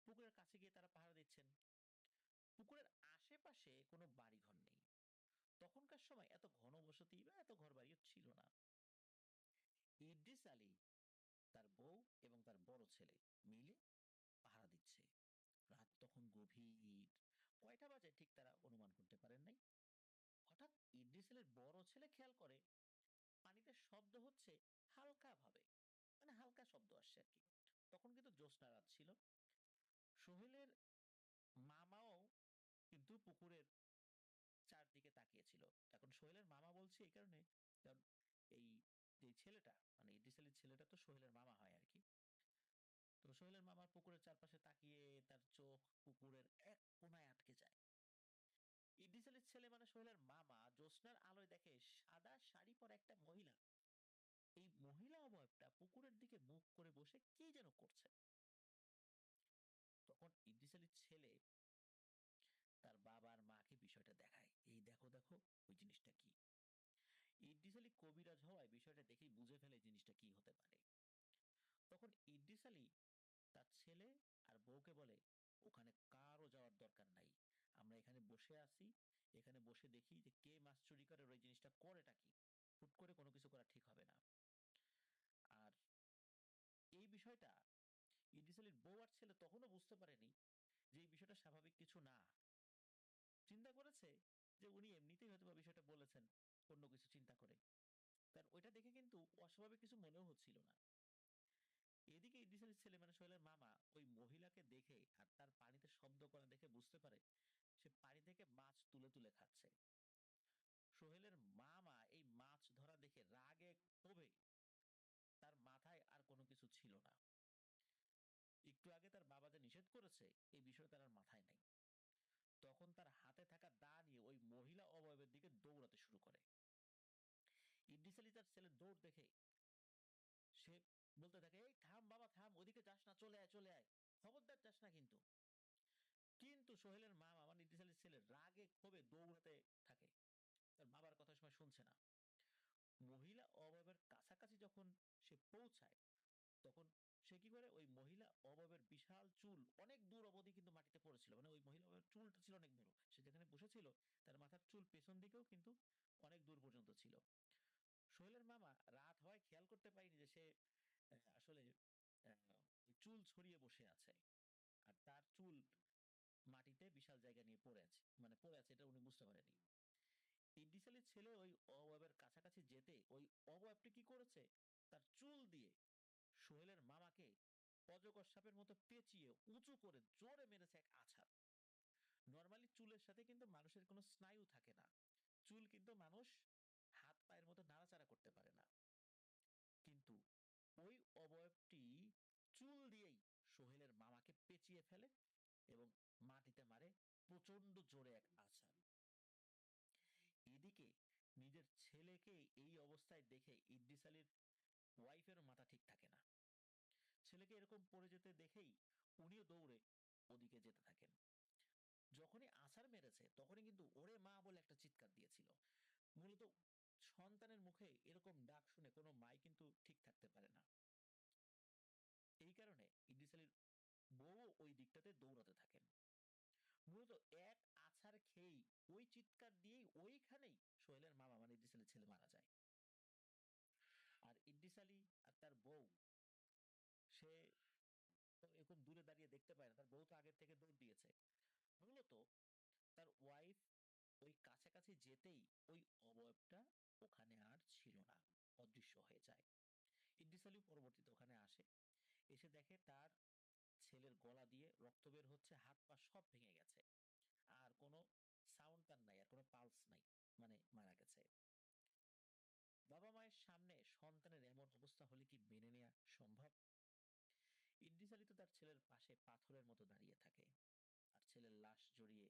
পুকুরের কাছে গিয়ে তারা পাহারা দিচ্ছেন। পুকুরের আশেপাশে কোনো বাড়িঘর নেই। তখনকার সময় এত ঘনবসতি বা এত ঘরবাড়িও ছিল না। ইদ্রিস আলী, তার বউ এবং তার বড় ছেলে মিলে পাহারা দিচ্ছে। রাত তখন গভীর। কয়টা বাজে ঠিক তারা অনুমান করতে পারেন নাই। হঠাৎ ইদ্রিস আলীর বড় ছেলে খেয়াল করে পানিতে শব্দ হচ্ছে হালকা ভাবে, মানে হালকা শব্দ আসছে আর কি। তখন কিন্তু জ্যোৎস্না রাত ছিল। সোহেলের মামাও কিন্তু পুকুরের চারদিকে তাকিয়েছিল। এখন সোহেলের মামা বলছে এই কারণে, কারণ এই যে ছেলেটা, মানে ইদ্রিস আলীর ছেলেটা তো সোহেলের মামা হয় আর কি। তো সোহেলের মামার পুকুরের চারপাশে তাকিয়ে তার চোখ পুকুরের এক কোনায় আটকে যায়। ইদ্রিস আলীর ছেলে মানে সোহেলের মামা জ্যোৎস্নার আলোয় দেখে সাদা শাড়ি পরা একটা মহিলা। এই মহিলা অবয়বটা পুকুরের দিকে মুখ করে বসে কি যেন করছে। তখন ইদ্রিস আলীর ছেলে তার বাবার মাকে বিষয়টা দেখায়, এই দেখো দেখো ওই জিনিসটা কি। ইদ্রিস আলী কবিরাজ হওয়ায় বিষয়টা দেখেই বুঝে ফেলে জিনিসটা কি হতে পারে। তখন ইদ্রিস আলী তার ছেলে আর বউকে বলে, ওখানে কারো যাওয়ার দরকার নাই, আমরা এখানে বসে আছি, এখানে বসে দেখি যে কে মাছ চুরি করে, ওই জিনিসটা করেটা কি। হুট করে কোনো কিছু করা ঠিক হবে না। আর এই বিষয়টা ইদ্রিস আলীর বউ আর ছেলে তখনও বুঝতে পারেনি যে এই বিষয়টা স্বাভাবিক কিছু না। চিন্তা করেছে যে উনি এমনিতেই হয়তো বা বিষয়টা বলেছেন অন্য কিছু চিন্তা করে, কারণ ওইটা দেখে কিন্তু অস্বাভাবিক কিছু মনেও হচ্ছিল না। এদিকে ইদ্রিস আলীর ছেলে মানে সোহেলের মামা ওই মহিলাকে দেখে আর তার পানিতে শব্দ করা দেখে বুঝতে পারে সে পানি থেকে মাছ তুলে তুলে খাচ্ছে। সোহেলের মামা এই মাছ ধরা দেখে রাগে ক্ষোভে তার মাথায় আর কোনো কিছু ছিল না। একটু আগে তার বাবা যে নিষেধ করেছে এই বিষয় তার আর মাথায় নাই। তখন তার হাতে থাকা দা নিয়ে ওই মহিলা অবয়বের দিকে দৌড়াতে শুরু করে। ইদ্রিস আলী তার ছেলের দৌড় দেখে সে বলতে থাকে, এই থাম বাবা থাম, ওদিকে যাস না, চলে আয় চলে আয়, খবরদার যাস না কিন্তু। কিন্তু সোহেলের মা আমার ইদ্রিস আলীর ছেলে রাগে ক্ষোভে দৌড়াতে থাকে, তার বাবার কথা সময় শুনছে না। মহিলা অবয়বের কাছাকাছি যখন সে পৌঁছায় তখন সে কি করে, ওই মহিলা অবয়বের বিশাল চুল অনেক দূর অবধি কিন্তু মাটিতে পড়েছিল, মানে ওই মহিলা অবয়বের চুলটা ছিল অনেক বড়, সে যেখানে বসেছিল তার মাথার চুল পেছন দিকেও কিন্তু অনেক দূর পর্যন্ত ছিল। সোহেলের মামা রাত হওয়ায় খেয়াল করতে পারেনি যে সে আসলে ওই চুল ছড়িয়ে বসে আছে, আর তার চুল মাটিতে বিশাল জায়গা নিয়ে পড়ে আছে, মানে পড়ে আছে এটা উনি বুঝতে পারেনি। ইদ্রিস আলীর ছেলে ওই অবয়বের কাছাকাছি যেতে ওই অবয়বটি কি করেছে, তার চুল দিয়ে সোহেলের মামাকে অজগর সাপের মতো পেঁচিয়ে উঁচু করে জোরে মেরেছে এক আছাড়। নর্মালি চুলের সাথে কিন্তু মানুষের কোনো স্নায়ু থাকে না, চুল কিন্তু মানুষ হাত পায়ের মতো নাড়াচাড়া করতে পারে না, কিন্তু ওই অবয়বটি চুল দিয়েই সোহেলের মামাকে পেঁচিয়ে ফেলে এবং মাটিতে মারে প্রচন্ড জোরে এক আছাড়। এদিকে নিজের ছেলেকে এই অবস্থায় দেখে ইদ্রিস আলীর ওয়াইফের মাথা ঠিক থাকে না। ছেলেকে এরকম পড়ে যেতে দেখেই উনিও দৌড়ে ওদিকে যেতে থাকেন। যখনই আছাড় মেরেছে তখনই কিন্তু ওরে মা বলে একটা চিৎকার দিয়েছিল। মূলত সন্তানের মুখে এরকম ডাক শুনে কোনো মাই কিন্তু ঠিক থাকতে পারে না। এই কারণে ইদ্রিস আলীর বউ ওই দিকটাতে দৌড়াতে থাকেন। মূলত এক আছাড় খেয়েই ওই চিৎকার দিয়েই ওইখানেই সোহেলের মামা মানে ইদ্রিস আলীর ছেলে মারা যায়। আর ইদ্রিস আলী আর তার বউ, সে তো এরকম দূরে দাঁড়িয়ে দেখতে পায় না, তার বউ তো আগের থেকে দৌড় দিয়েছে। মূলত তার ওয়াইফ ওই কাছাকাছি যেতেই ওই অবয়বটা ওখানে আর ছিল না, অদৃশ্য হয়ে যায়। ইদ্রিস আলী পরবর্তীতে ওখানে আসে, এসে দেখে তার ছেলের গলা দিয়ে রক্ত বের হচ্ছে, হাত পা সব ভেঙে গেছে, আর কোনো সাউন্ড তার নাই, আর কোনো পালস নাই, মানে মারা গেছে। বাবা মায়ের সামনে সন্তানের এমন অবস্থা হলে কি মেনে নেওয়া সম্ভব? ইদ্রিস আলী তো তার ছেলের পাশে পাথরের মতো দাঁড়িয়ে থাকে, আর ছেলের লাশ জড়িয়ে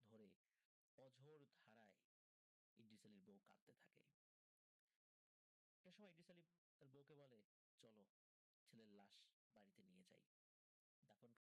ধরে অঝোর ধারায় ইদ্রিস আলীর বউ কাঁদতে থাকে। একটা সময় ইদ্রিস আলী তার বউকে বলে, চলো ছেলের লাশ বাড়িতে নিয়ে যাই।